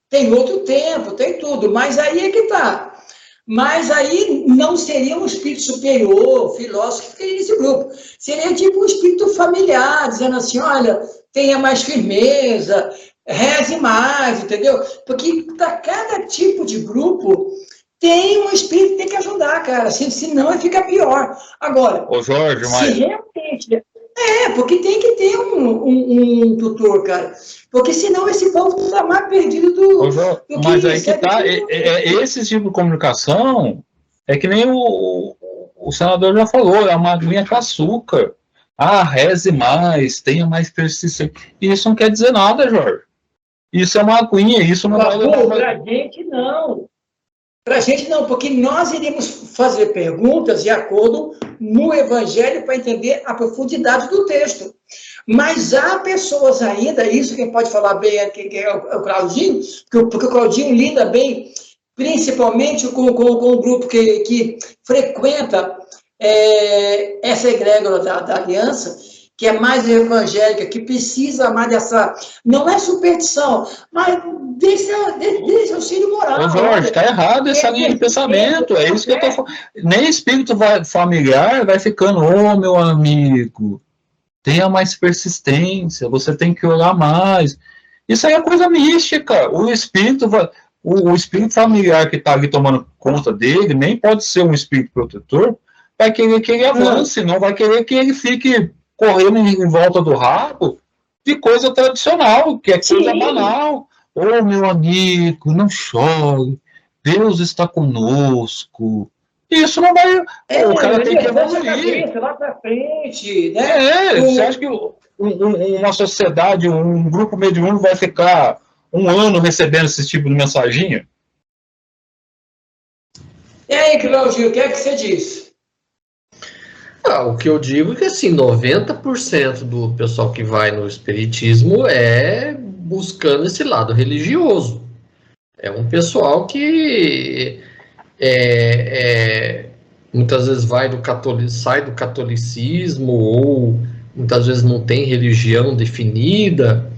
tem outro tempo, tem tudo, mas aí é que tá. Mas aí não seria um espírito superior, filósofo, que ficaria nesse grupo. Seria tipo um espírito familiar, dizendo assim, olha, tenha mais firmeza, reze mais, entendeu? Porque para cada tipo de grupo tem um espírito que tem que ajudar, cara, senão fica pior. Agora, Ô, Jorge, se mas... realmente... porque tem que ter um tutor, cara. Porque senão esse povo está mais perdido do que Mas aí que recebe tá, tudo. esse tipo de comunicação é que nem o senador já falou, é uma aguinha com açúcar. Ah, reze mais, tenha mais persistência. Isso não quer dizer nada, Jorge. Isso é uma aguinha, isso não vai levar... Pra gente não. Pra gente não, porque nós iríamos fazer perguntas de acordo no Evangelho para entender a profundidade do texto. Mas há pessoas ainda, isso quem pode falar bem é o Claudinho, porque o Claudinho lida bem, principalmente com o grupo que frequenta essa egrégora da aliança, que é mais evangélica, que precisa mais dessa... Não é superstição, mas desse auxílio moral. Ô, Jorge, está errado essa linha de pensamento. É isso que eu estou falando. Nem espírito familiar vai ficando, ô, meu amigo, tenha mais persistência, você tem que orar mais. Isso aí é coisa mística. O espírito familiar que está ali tomando conta dele, nem pode ser um espírito protetor, vai querer que ele avance, não vai querer que ele fique correndo em volta do rabo de coisa tradicional, que é coisa banal. Ô, meu amigo, não chore, Deus está conosco. Isso não vai... o cara tem que evoluir. Lá pra frente, né? Você acha que uma sociedade, um grupo mediúnico vai ficar um ano recebendo esse tipo de mensaginha? E aí, Claudinho, o que é que você diz? O que eu digo é que, assim, 90% do pessoal que vai no espiritismo é buscando esse lado religioso. É um pessoal que muitas vezes sai do catolicismo ou muitas vezes não tem religião definida,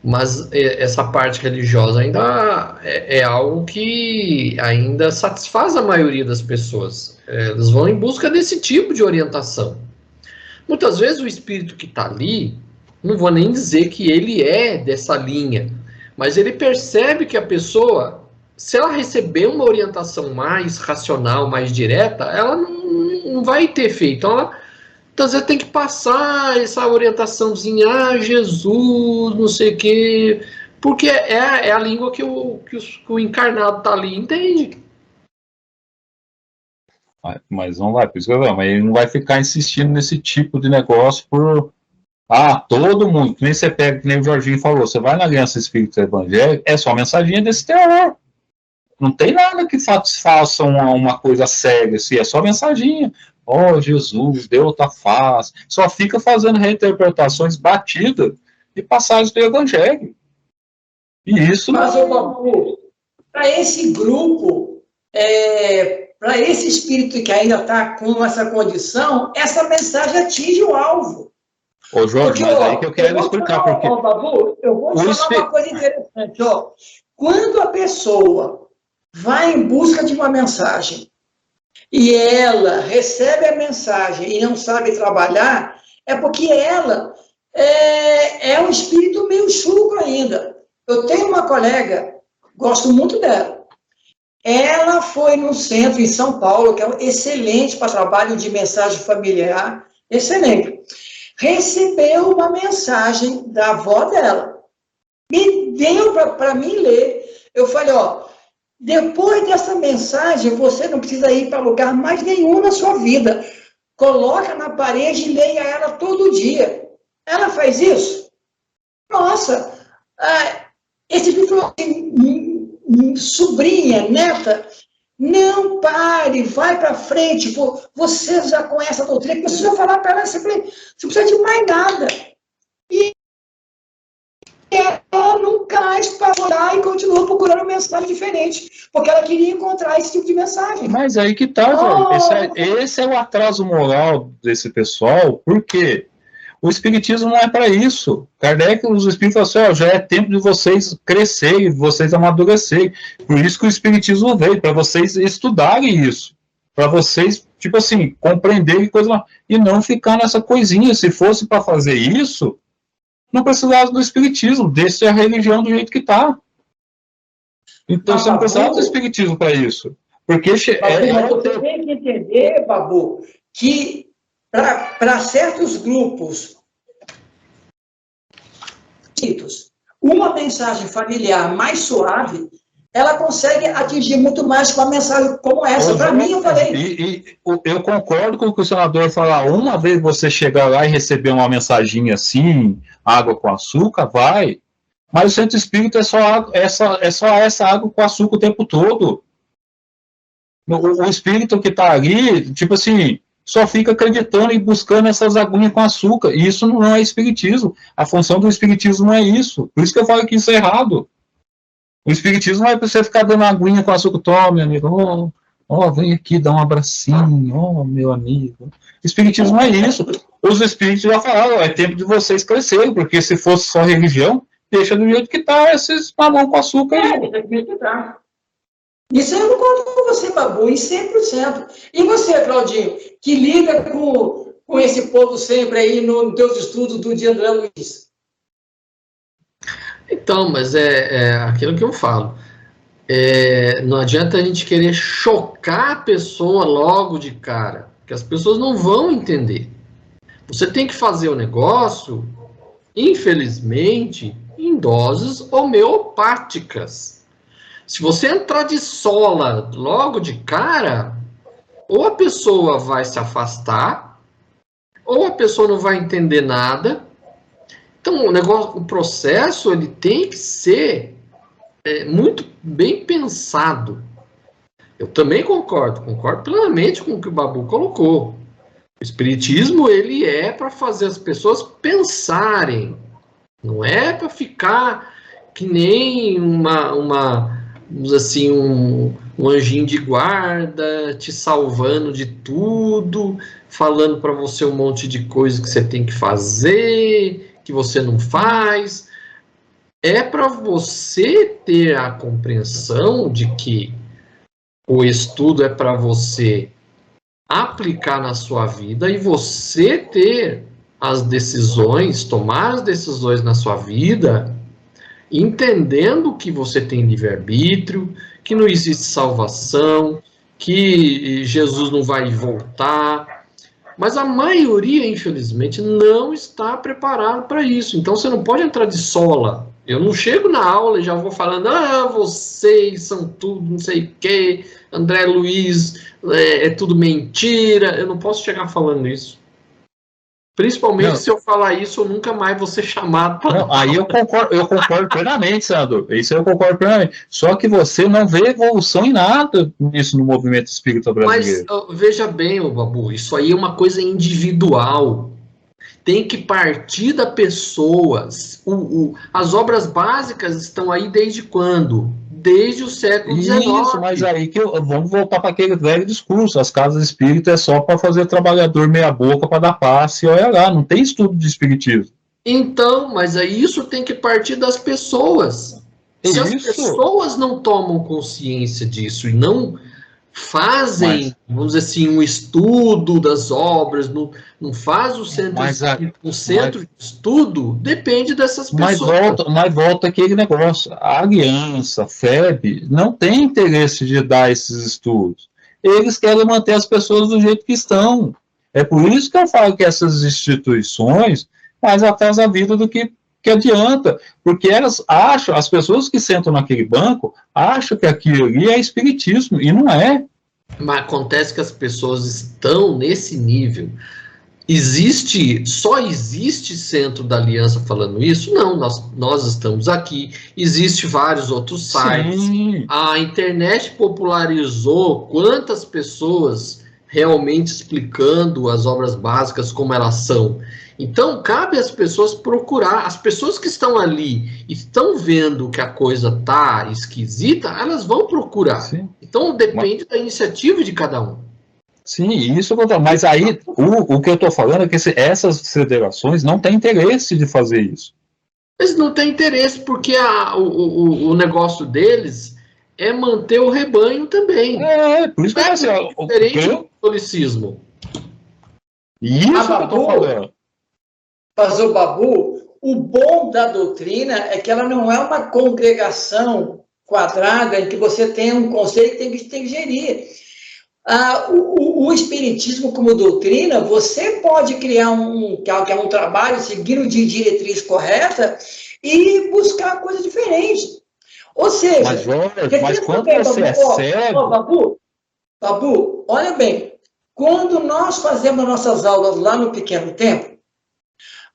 mas essa parte religiosa ainda é algo que ainda satisfaz a maioria das pessoas. Eles vão em busca desse tipo de orientação. Muitas vezes o espírito que está ali, não vou nem dizer que ele é dessa linha, mas ele percebe que a pessoa, se ela receber uma orientação mais racional, mais direta, ela não vai ter efeito. Então, ela muitas vezes tem que passar essa orientaçãozinha, Jesus, não sei o quê, porque é a língua que o encarnado está ali entende. Mas não vai, por isso que eu falo, mas ele não vai ficar insistindo nesse tipo de negócio por... todo mundo, que nem você pega, que nem o Jorginho falou, você vai na Aliança Espírita Evangélica, é só mensaginha desse terror. Não tem nada que faça uma coisa séria, assim, é só mensaginha. Ó, Jesus, Deus tá fácil. Só fica fazendo reinterpretações batidas de passagens do Evangelho. E isso Mas, não... para esse grupo, para esse espírito que ainda está com essa condição, essa mensagem atinge o alvo. Ô, Jorge, mas aí que eu quero explicar. Porque... Babu, eu vou te falar uma coisa interessante. Quando a pessoa vai em busca de uma mensagem e ela recebe a mensagem e não sabe trabalhar, é porque ela é um espírito meio chucro ainda. Eu tenho uma colega, gosto muito dela. Ela foi no centro em São Paulo, que é excelente para trabalho de mensagem familiar, excelente. Recebeu uma mensagem da avó dela. Me deu para mim ler. Eu falei, depois dessa mensagem, você não precisa ir para lugar mais nenhum na sua vida. Coloca na parede e leia ela todo dia. Ela faz isso? Nossa, esse livro falou assim, sobrinha, neta, não pare, vai para frente, você já conhece a doutrina, precisa falar para ela, você precisa de mais nada. ela nunca mais parou lá e continuou procurando mensagem diferente, porque ela queria encontrar esse tipo de mensagem. Mas aí que tá, esse é o atraso moral desse pessoal, porque o espiritismo não é para isso. Kardec, os espíritos falaram assim, já é tempo de vocês crescerem, de vocês amadurecerem. Por isso que o espiritismo veio, para vocês estudarem isso, para vocês, tipo assim, compreenderem coisa, e não ficar nessa coisinha. Se fosse para fazer isso, não precisava do espiritismo, deixe a religião do jeito que está. Então você não precisava do espiritismo para isso. Porque você tem que entender, Babu, que para certos grupos, uma mensagem familiar mais suave, ela consegue atingir muito mais com uma mensagem como essa. Para mim, eu falei. Eu concordo com o que o senador falar. Uma vez você chegar lá e receber uma mensaginha assim, água com açúcar, vai. Mas o centro espírita é só essa água com açúcar o tempo todo. O espírito que está ali, tipo assim, só fica acreditando e buscando essas aguinhas com açúcar. E isso não é espiritismo. A função do espiritismo não é isso. Por isso que eu falo que isso é errado. O espiritismo não é para você ficar dando aguinha com açúcar. Toma, meu amigo. Vem aqui, dá um abracinho. Meu amigo. O espiritismo não é isso. Os espíritos já falaram, é tempo de vocês crescerem, porque se fosse só religião, deixa do jeito que está esses mamão com açúcar. Isso eu concordo com você, Babu, em 100%. E você, Claudinho, que lida com esse povo sempre aí nos teus estudos do dia André Luiz? Então, mas é aquilo que eu falo. Não adianta a gente querer chocar a pessoa logo de cara, porque as pessoas não vão entender. Você tem que fazer o negócio, infelizmente, em doses homeopáticas. Se você entrar de sola logo de cara, ou a pessoa vai se afastar, ou a pessoa não vai entender nada. Então, o processo ele tem que ser muito bem pensado. Eu também concordo plenamente com o que o Babu colocou. O espiritismo ele é para fazer as pessoas pensarem, não é para ficar que nem assim, um anjinho de guarda te salvando de tudo, falando para você um monte de coisa que você tem que fazer, que você não faz. É para você ter a compreensão de que o estudo é para você aplicar na sua vida e você ter as decisões, tomar as decisões na sua vida, entendendo que você tem livre-arbítrio, que não existe salvação, que Jesus não vai voltar. Mas a maioria, infelizmente, não está preparado para isso. Então você não pode entrar de sola. Eu não chego na aula e já vou falando, vocês são tudo, não sei o quê, André Luiz é tudo mentira. Eu não posso chegar falando isso. Principalmente se eu falar isso, eu nunca mais vou ser chamado para... Aí eu concordo plenamente, senador. Isso eu concordo plenamente. Só que você não vê evolução em nada nisso no movimento espírita brasileiro. Mas veja bem, Babu, isso aí é uma coisa individual. Tem que partir da pessoa. As obras básicas estão aí desde quando? Desde o século XIX. Isso, mas aí vamos voltar para aquele velho discurso. As casas espíritas é só para fazer trabalhador meia boca para dar passe e olha lá, não tem estudo de espiritismo. Então, mas aí isso tem que partir das pessoas. Se as pessoas não tomam consciência disso e não fazem, vamos dizer assim, um estudo das obras, não faz o centro de estudo, depende dessas pessoas. Mas volta aquele negócio, a Aliança, a FEB, não tem interesse de dar esses estudos. Eles querem manter as pessoas do jeito que estão. É por isso que eu falo que essas instituições mais atrás a vida do que adianta, porque elas acham, as pessoas que sentam naquele banco, acham que aquilo ali é espiritismo, e não é. Mas acontece que as pessoas estão nesse nível. Só existe centro da Aliança falando isso? Não, nós estamos aqui, existe vários outros sites. Sim. A internet popularizou quantas pessoas realmente explicando as obras básicas como elas são. Então, cabe às pessoas procurar. As pessoas que estão ali e estão vendo que a coisa tá esquisita, elas vão procurar. Sim. Então, depende da iniciativa de cada um. Sim, isso que eu tô, mas aí o que eu estou falando é que essas federações não têm interesse de fazer isso. Eles não têm interesse porque o negócio deles é manter o rebanho também. Por isso que é assim, diferente do catolicismo. Isso que eu estou falando. Mas o Babu, o bom da doutrina é que ela não é uma congregação quadrada em que você tem um conceito e tem que gerir. O Espiritismo como doutrina, você pode criar um trabalho seguindo de diretriz correta e buscar coisa diferente. Ou seja... Mas, Jorge, mas quando você é cego... Babu, olha bem, quando nós fazemos nossas aulas lá no Pequeno Tempo,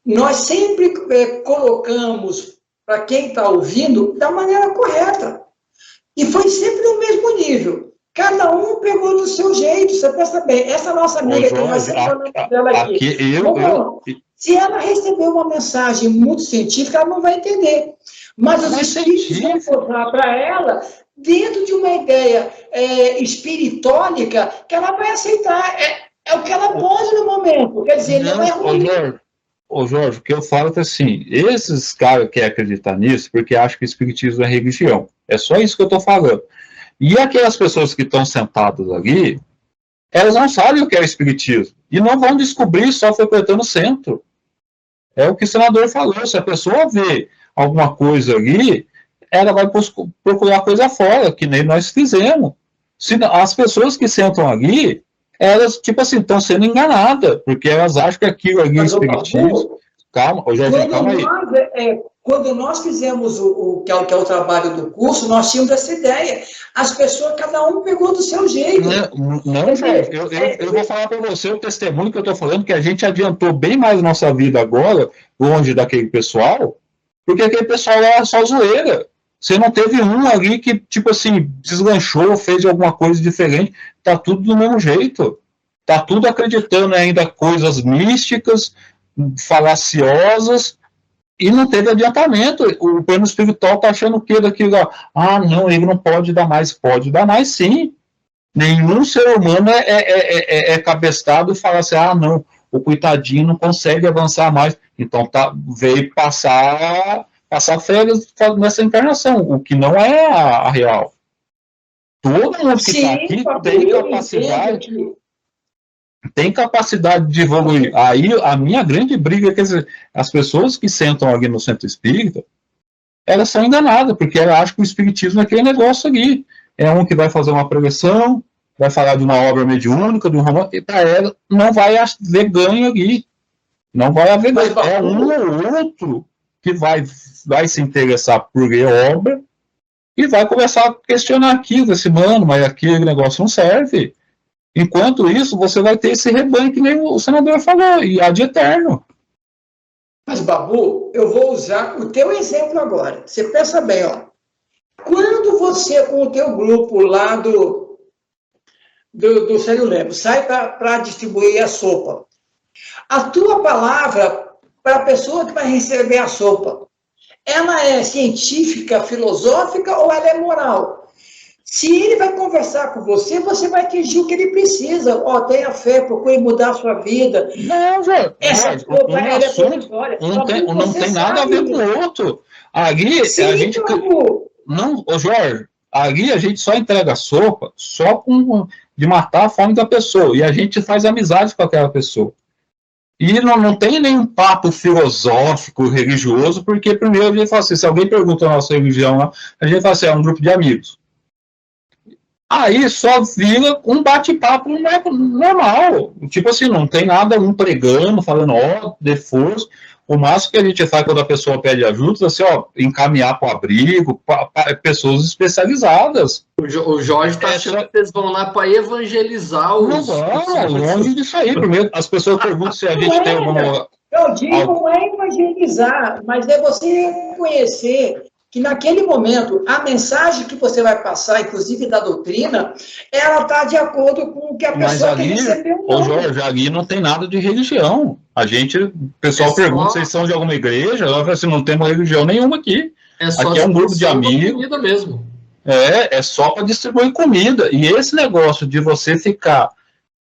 nós sempre colocamos para quem está ouvindo da maneira correta. E foi sempre no mesmo nível. Cada um pegou do seu jeito, você pensa bem. Essa nossa amiga que nós sempre falamos dela aqui. Se ela receber uma mensagem muito científica, ela não vai entender. Mas os espíritos vão mostrar para ela dentro de uma ideia espiritólica que ela vai aceitar. É o que ela pode no momento. Quer dizer, não é ruim. Jorge, o que eu falo é que assim, esses caras que acreditam nisso, porque acham que o espiritismo é religião. É só isso que eu estou falando. E aquelas pessoas que estão sentadas ali, elas não sabem o que é o espiritismo. E não vão descobrir só frequentando o centro. É o que o senador falou. Se a pessoa vê alguma coisa ali, ela vai procurar coisa fora, que nem nós fizemos. As pessoas que sentam ali, elas, tipo assim, estão sendo enganadas, porque elas acham que aquilo ali é espiritismo. Calma, Jorge, calma aí. Quando nós fizemos que é o trabalho do curso, nós tínhamos essa ideia. As pessoas, cada um pegou do seu jeito. Não, Jorge, eu vou falar para você o testemunho que eu estou falando, que a gente adiantou bem mais nossa vida agora, longe daquele pessoal, porque aquele pessoal era só zoeira. Você não teve um ali que, tipo assim, deslanchou, fez alguma coisa diferente. Tá tudo do mesmo jeito. Tá tudo acreditando ainda coisas místicas, falaciosas, e não teve adiantamento. O plano espiritual tá achando o quê daquilo lá? Não, ele não pode dar mais. Pode dar mais, sim. Nenhum ser humano é cabeçado e fala assim, não, o coitadinho não consegue avançar mais. Então veio passar férias nessa encarnação, o que não é a real. Todo mundo que está aqui tem capacidade de evoluir. Aí a minha grande briga é que as pessoas que sentam ali no centro espírita, elas são enganadas, porque elas acham que o espiritismo é aquele negócio ali. É um que vai fazer uma pregação, vai falar de uma obra mediúnica, de um romance, e para ela não vai haver ganho ali. Não vai haver ganho. É um ou outro que vai se interessar por ler obra e vai começar a questionar aquilo, esse mano, mas aquele negócio não serve. Enquanto isso, você vai ter esse rebanho que nem o senador falou, e há de eterno. Mas, Babu, eu vou usar o teu exemplo agora. Você pensa bem, ó. Quando você, com o teu grupo lá do Célio Lemos, sai para distribuir a sopa, a tua palavra para a pessoa que vai receber a sopa, ela é científica, filosófica ou ela é moral? Se ele vai conversar com você, você vai atingir o que ele precisa. Tenha fé, procure mudar a sua vida. Não, Jorge. Não tem nada a ver com o outro. Ali, sim, a gente... Não, Jorge, ali a gente só entrega sopa só de matar a fome da pessoa. E a gente faz amizade com aquela pessoa. E não tem nenhum papo filosófico, religioso, porque primeiro a gente fala assim, se alguém pergunta a nossa religião, a gente fala assim, é um grupo de amigos. Aí só vira um bate-papo normal. Tipo assim, não tem nada um pregando, falando, dê força. O máximo que a gente faz quando a pessoa pede ajuda é assim, encaminhar para o abrigo, para pessoas especializadas. O Jorge está achando que eles vão lá para evangelizar os... Não, longe disso aí. Primeiro, as pessoas perguntam se a gente tem alguma... Eu digo, não é evangelizar, mas é você conhecer que naquele momento a mensagem que você vai passar, inclusive da doutrina, ela está de acordo com o que a pessoa quer receber ou não. Ô Jorge, ali não tem nada de religião. O pessoal pergunta se vocês são de alguma igreja, ela fala assim, não temos religião nenhuma aqui. Aqui é um grupo de amigos. Mesmo. É só para distribuir comida. E esse negócio de você ficar...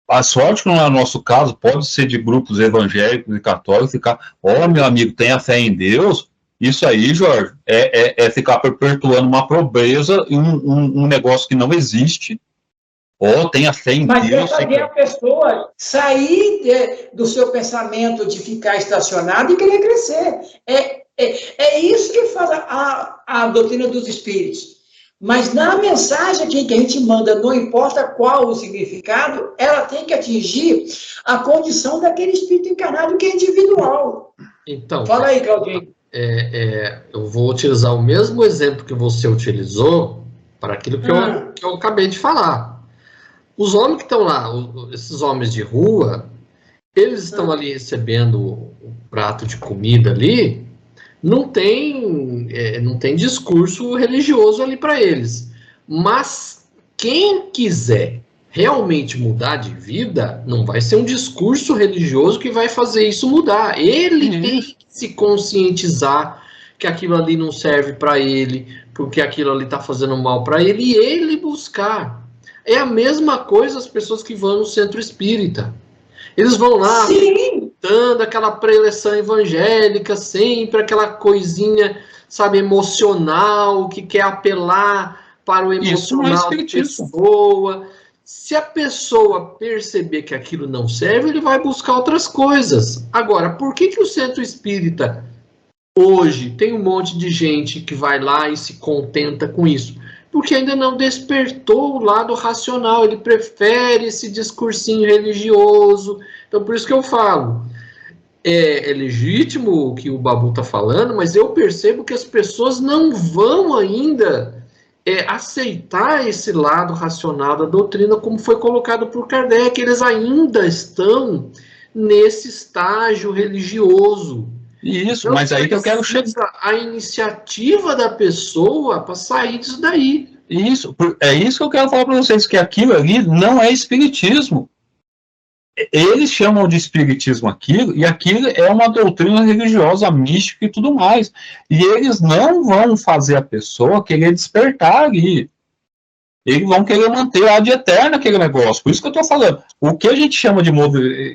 A sorte que não é o nosso caso, pode ser de grupos evangélicos e católicos, ficar, meu amigo, tenha fé em Deus. Isso aí, Jorge, é ficar perpetuando uma pobreza e um negócio que não existe. Tenha fé em Deus. Mas é fazer a pessoa sair do seu pensamento de ficar estacionado e querer crescer. É isso que faz a doutrina dos espíritos. Mas na mensagem que a gente manda, não importa qual o significado, ela tem que atingir a condição daquele espírito encarnado que é individual. Então, fala aí, Claudinho. Eu vou utilizar o mesmo exemplo que você utilizou para aquilo que eu acabei de falar. Os homens que estão lá, esses homens de rua, eles estão ali recebendo o prato de comida ali, não tem discurso religioso ali para eles. Mas quem quiser realmente mudar de vida, não vai ser um discurso religioso que vai fazer isso mudar. Ele tem que se conscientizar que aquilo ali não serve para ele, porque aquilo ali está fazendo mal para ele, e ele buscar. É a mesma coisa as pessoas que vão no centro espírita. Eles vão lá, dando aquela preleção evangélica, sempre aquela coisinha, sabe, emocional, que quer apelar para o emocional da pessoa. Se a pessoa perceber que aquilo não serve, ele vai buscar outras coisas. Agora, por que o centro espírita, hoje, tem um monte de gente que vai lá e se contenta com isso? Porque ainda não despertou o lado racional, ele prefere esse discursinho religioso. Então, por isso que eu falo, é legítimo o que o Babu está falando, mas eu percebo que as pessoas não vão ainda aceitar esse lado racional da doutrina, como foi colocado por Kardec. Eles ainda estão nesse estágio religioso. Isso, então, mas aí que eu quero chegar. A iniciativa da pessoa para sair disso daí. Isso, é isso que eu quero falar para vocês, que aquilo ali não é espiritismo. Eles chamam de espiritismo aquilo, e aquilo é uma doutrina religiosa, mística e tudo mais. E eles não vão fazer a pessoa querer despertar ali. Eles vão querer manter a de eterna aquele negócio. Por isso que eu estou falando. O que a gente chama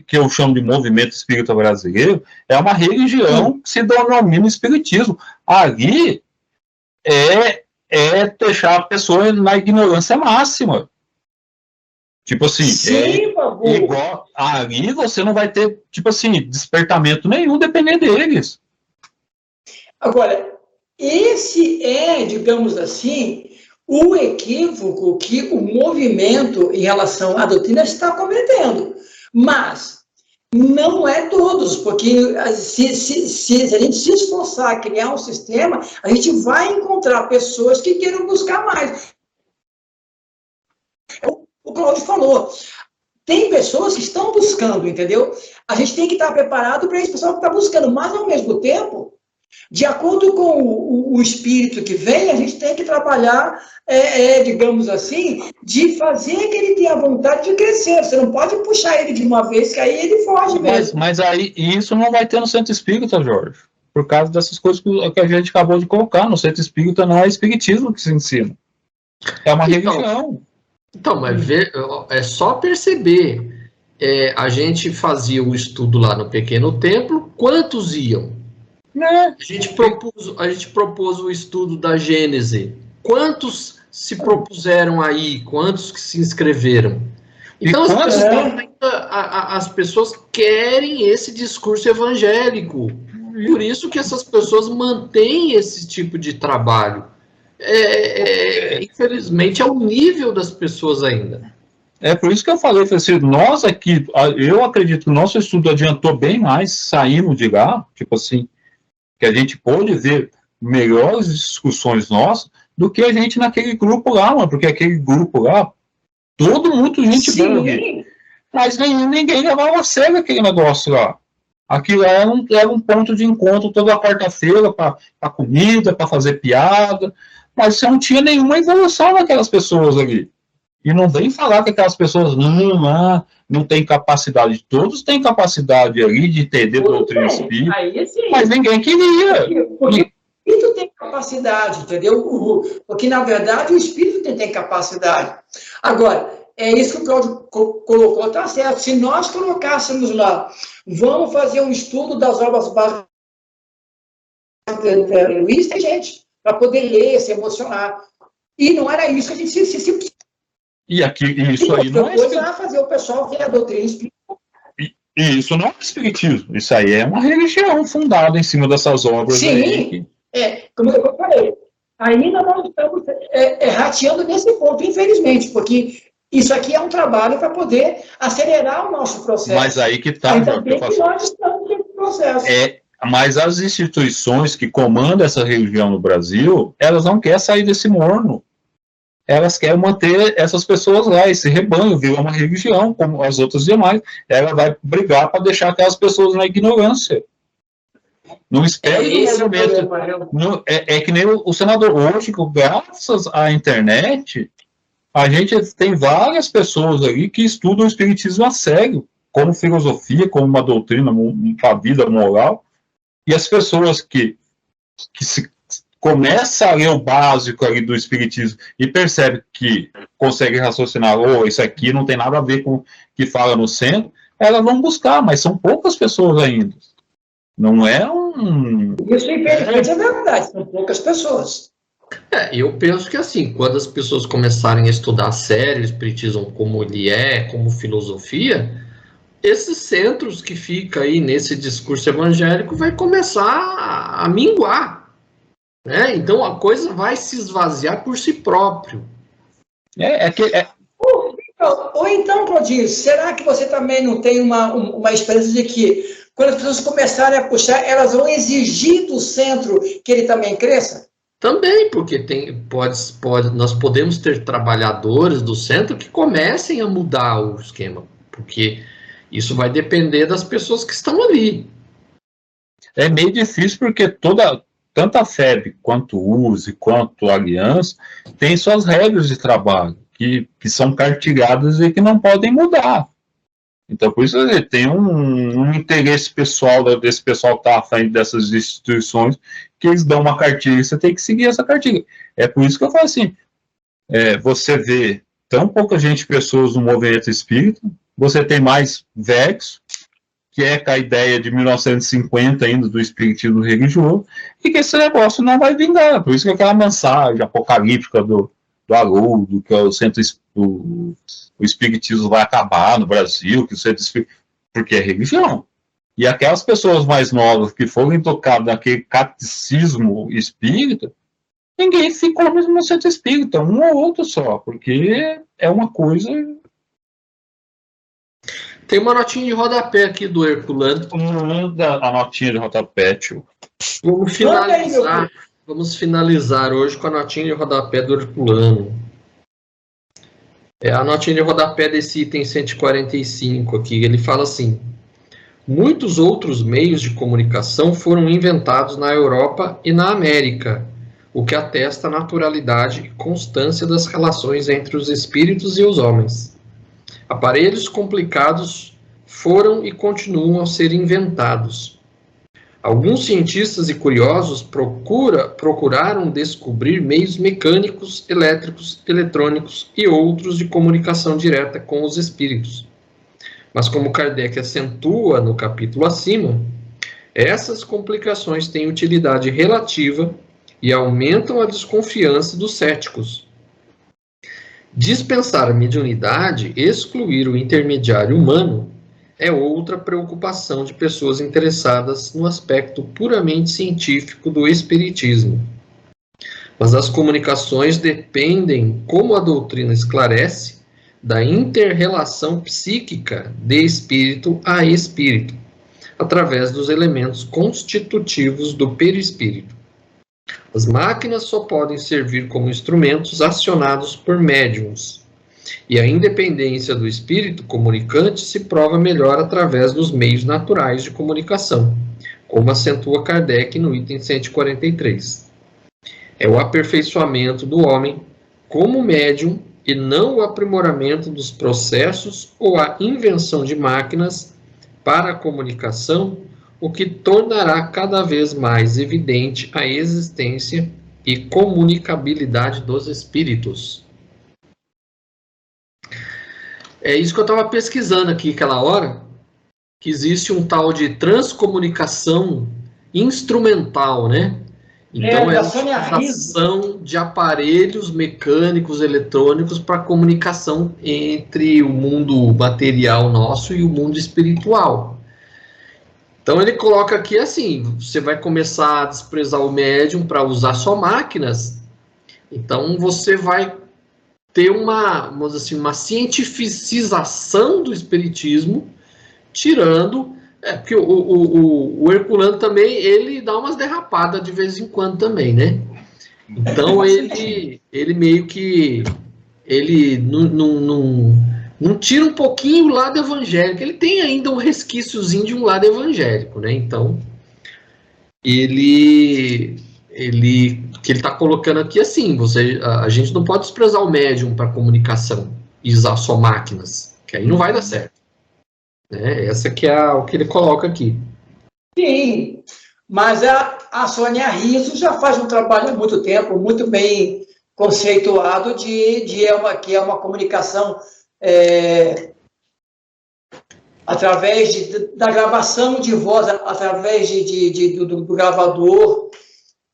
que eu chamo de movimento espírita brasileiro, é uma religião que se denomina espiritismo. Ali é deixar a pessoa na ignorância máxima. Tipo assim, igual, ali você não vai ter, tipo assim, despertamento nenhum, dependendo deles. Agora, esse digamos assim, o equívoco que o movimento em relação à doutrina está cometendo. Mas não é todos, porque se a gente se esforçar a criar um sistema, a gente vai encontrar pessoas que queiram buscar mais. O Cláudio falou, tem pessoas que estão buscando, entendeu? A gente tem que estar preparado para esse pessoal que está buscando, mas ao mesmo tempo, de acordo com o espírito que vem, a gente tem que trabalhar, digamos assim, de fazer que ele tenha vontade de crescer. Você não pode puxar ele de uma vez, que aí ele foge mesmo. Mas aí isso não vai ter no centro espírita, Jorge, por causa dessas coisas que a gente acabou de colocar. No centro espírita não é espiritismo que se ensina. É uma religião. Então, mas é só perceber. A gente fazia o estudo lá no Pequeno Templo, quantos iam? A gente propôs o estudo da Gênese. Quantos se propuseram aí? Quantos que se inscreveram? Então, as pessoas querem esse discurso evangélico. Por isso que essas pessoas mantêm esse tipo de trabalho. Infelizmente, é o nível das pessoas ainda. É por isso que eu falei assim, nós aqui, eu acredito que o nosso estudo adiantou bem mais, saímos de lá, tipo assim, que a gente pôde ver melhores discussões nossas do que a gente naquele grupo lá, mano, porque aquele grupo lá, todo mundo gente boa, mas ninguém levava a sério aquele negócio lá. Aquilo era um ponto de encontro toda quarta-feira para comida, para fazer piada, mas você não tinha nenhuma evolução naquelas pessoas ali. E não vem falar que aquelas pessoas não têm capacidade. Todos têm capacidade ali de entender doutrina espírita, mas ninguém queria. Porque o espírito tem capacidade, entendeu? Porque, na verdade, o espírito tem capacidade. Agora, é isso que o Cláudio colocou, tá certo. Se nós colocássemos lá, vamos fazer um estudo das obras básicas de Luiz, tem gente, para poder ler, se emocionar. E não era isso que a gente se E isso aí não é coisa fazer o pessoal ver a doutrina espírita. E isso não é espiritismo, isso aí é uma religião fundada em cima dessas obras. Sim, aí. Como eu falei, ainda nós estamos rateando nesse ponto, infelizmente, porque isso aqui é um trabalho para poder acelerar o nosso processo. Mas aí que está. Ainda bem que nós estamos nesse processo. Mas as instituições que comandam essa religião no Brasil, elas não querem sair desse morno. Elas querem manter essas pessoas lá, esse rebanho, virar uma religião, como as outras demais. Ela vai brigar para deixar aquelas pessoas na ignorância. Não espera o movimento. É que nem o senador hoje, graças à internet, a gente tem várias pessoas ali que estudam o espiritismo a sério, como filosofia, como uma doutrina para a vida moral. E as pessoas que se começa a ler o básico ali do espiritismo e percebe que consegue raciocinar, isso aqui não tem nada a ver com o que fala no centro, elas vão buscar, mas são poucas pessoas ainda. Não é um... Isso, infelizmente, é verdade, são poucas pessoas. Eu penso que assim, quando as pessoas começarem a estudar a sério o espiritismo como ele é, como filosofia, esses centros que ficam aí nesse discurso evangélico vai começar a minguar. Então a coisa vai se esvaziar por si próprio. Ou então, Claudinho, será que você também não tem uma esperança de que quando as pessoas começarem a puxar, elas vão exigir do centro que ele também cresça? Também, porque nós podemos ter trabalhadores do centro que comecem a mudar o esquema, porque isso vai depender das pessoas que estão ali. É meio difícil porque tanto a FEB, quanto o USE, quanto a Aliança, tem suas regras de trabalho, que são cartilhadas e que não podem mudar. Então, por isso, tem um interesse pessoal desse pessoal que está à frente dessas instituições, que eles dão uma cartilha e você tem que seguir essa cartilha. É por isso que eu falo assim, você vê tão pouca pessoas no movimento espírita, você tem mais velhos, que é com a ideia de 1950 ainda do espiritismo religioso, e que esse negócio não vai vingar. Por isso que aquela mensagem apocalíptica do Haroldo, que é o centro, o espiritismo vai acabar no Brasil, que o centro espírita, porque é religião. E aquelas pessoas mais novas que foram educadas naquele catecismo espírita, ninguém ficou no centro espírita, um ou outro só, porque é uma coisa... Tem uma notinha de rodapé aqui do Herculano. A notinha de rodapé, tio. Vamos finalizar hoje com a notinha de rodapé do Herculano. A notinha de rodapé desse item 145 aqui. Ele fala assim: muitos outros meios de comunicação foram inventados na Europa e na América, o que atesta a naturalidade e constância das relações entre os espíritos e os homens. Aparelhos complicados foram e continuam a ser inventados. Alguns cientistas e curiosos procuraram descobrir meios mecânicos, elétricos, eletrônicos e outros de comunicação direta com os espíritos. Mas como Kardec acentua no capítulo acima, essas complicações têm utilidade relativa e aumentam a desconfiança dos céticos. Dispensar a mediunidade, excluir o intermediário humano, é outra preocupação de pessoas interessadas no aspecto puramente científico do espiritismo. Mas as comunicações dependem, como a doutrina esclarece, da inter-relação psíquica de espírito a espírito, através dos elementos constitutivos do perispírito. As máquinas só podem servir como instrumentos acionados por médiuns. E a independência do espírito comunicante se prova melhor através dos meios naturais de comunicação, como acentua Kardec no item 143. É o aperfeiçoamento do homem como médium e não o aprimoramento dos processos ou a invenção de máquinas para a comunicação, o que tornará cada vez mais evidente a existência e comunicabilidade dos espíritos. É isso que eu estava pesquisando aqui aquela hora, que existe um tal de transcomunicação instrumental, né? Então, é a utilização de aparelhos mecânicos, eletrônicos para comunicação entre o mundo material nosso e o mundo espiritual. Então, ele coloca aqui assim, você vai começar a desprezar o médium para usar só máquinas, então você vai ter vamos dizer assim, uma cientificização do espiritismo, tirando... porque o Herculano também, ele dá umas derrapadas de vez em quando também, né? Então, ele meio que... ele não tira um pouquinho o lado evangélico. Ele tem ainda um resquíciozinho de um lado evangélico, né? Então, que ele está colocando aqui assim, a gente não pode desprezar o médium para comunicação e usar só máquinas, que aí não vai dar certo. Essa que é o que ele coloca aqui. Sim, mas a Sônia Riso já faz um trabalho há muito tempo, muito bem conceituado, que é uma comunicação através da gravação de voz, através do gravador,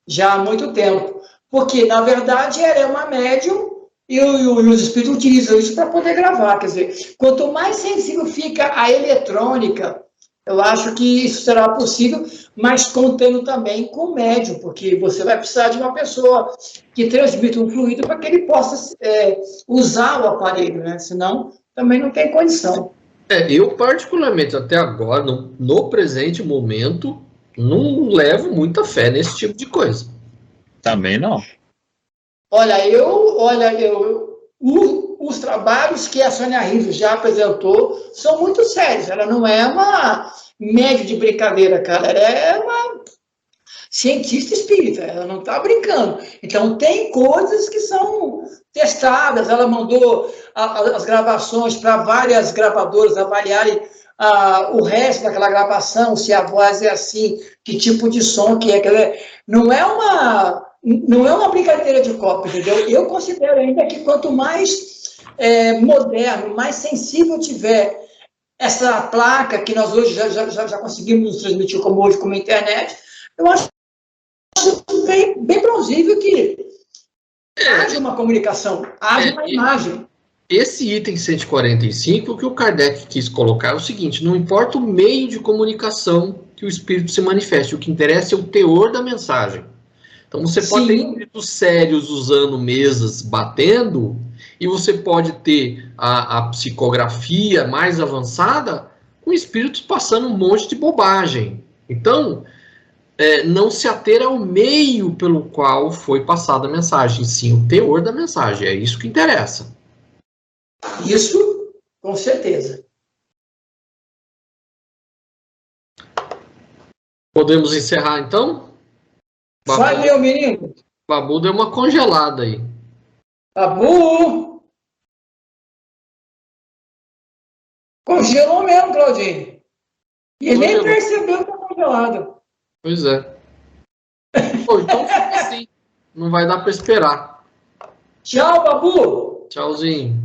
já há muito tempo. Porque, na verdade, ela é uma médium e os espíritos utilizam isso para poder gravar. Quer dizer, quanto mais sensível fica a eletrônica, eu acho que isso será possível, mas contando também com o médium, porque você vai precisar de uma pessoa que transmita um fluido para que ele possa usar o aparelho, né? Senão também não tem condição. Eu particularmente, até agora, no presente momento, não levo muita fé nesse tipo de coisa. Também não. Os trabalhos que a Sônia Riso já apresentou são muito sérios. Ela não é uma média de brincadeira, cara. Ela é uma cientista espírita. Ela não está brincando. Então, tem coisas que são testadas. Ela mandou as gravações para várias gravadoras avaliarem o resto daquela gravação, se a voz é assim, que tipo de som que é. Quer dizer, não é uma brincadeira de copo, entendeu? Eu considero ainda que quanto mais moderno, mais sensível tiver essa placa que nós hoje já conseguimos nos transmitir como a internet, eu acho bem plausível que haja uma comunicação, haja uma imagem. Esse item 145, o que o Kardec quis colocar é o seguinte: não importa o meio de comunicação que o espírito se manifeste, o que interessa é o teor da mensagem. Então, você pode ter espíritos sérios usando mesas batendo, e você pode ter a psicografia mais avançada com espíritos passando um monte de bobagem. Então, não se ater ao meio pelo qual foi passada a mensagem, sim o teor da mensagem. É isso que interessa. Isso, com certeza. Podemos encerrar, então? Vai, meu menino. Babu deu uma congelada aí. Babu! Congelou mesmo, Claudinho. E ele nem percebeu que está congelado. Pois é. Pô, então fica assim. Não vai dar para esperar. Tchau, Babu. Tchauzinho.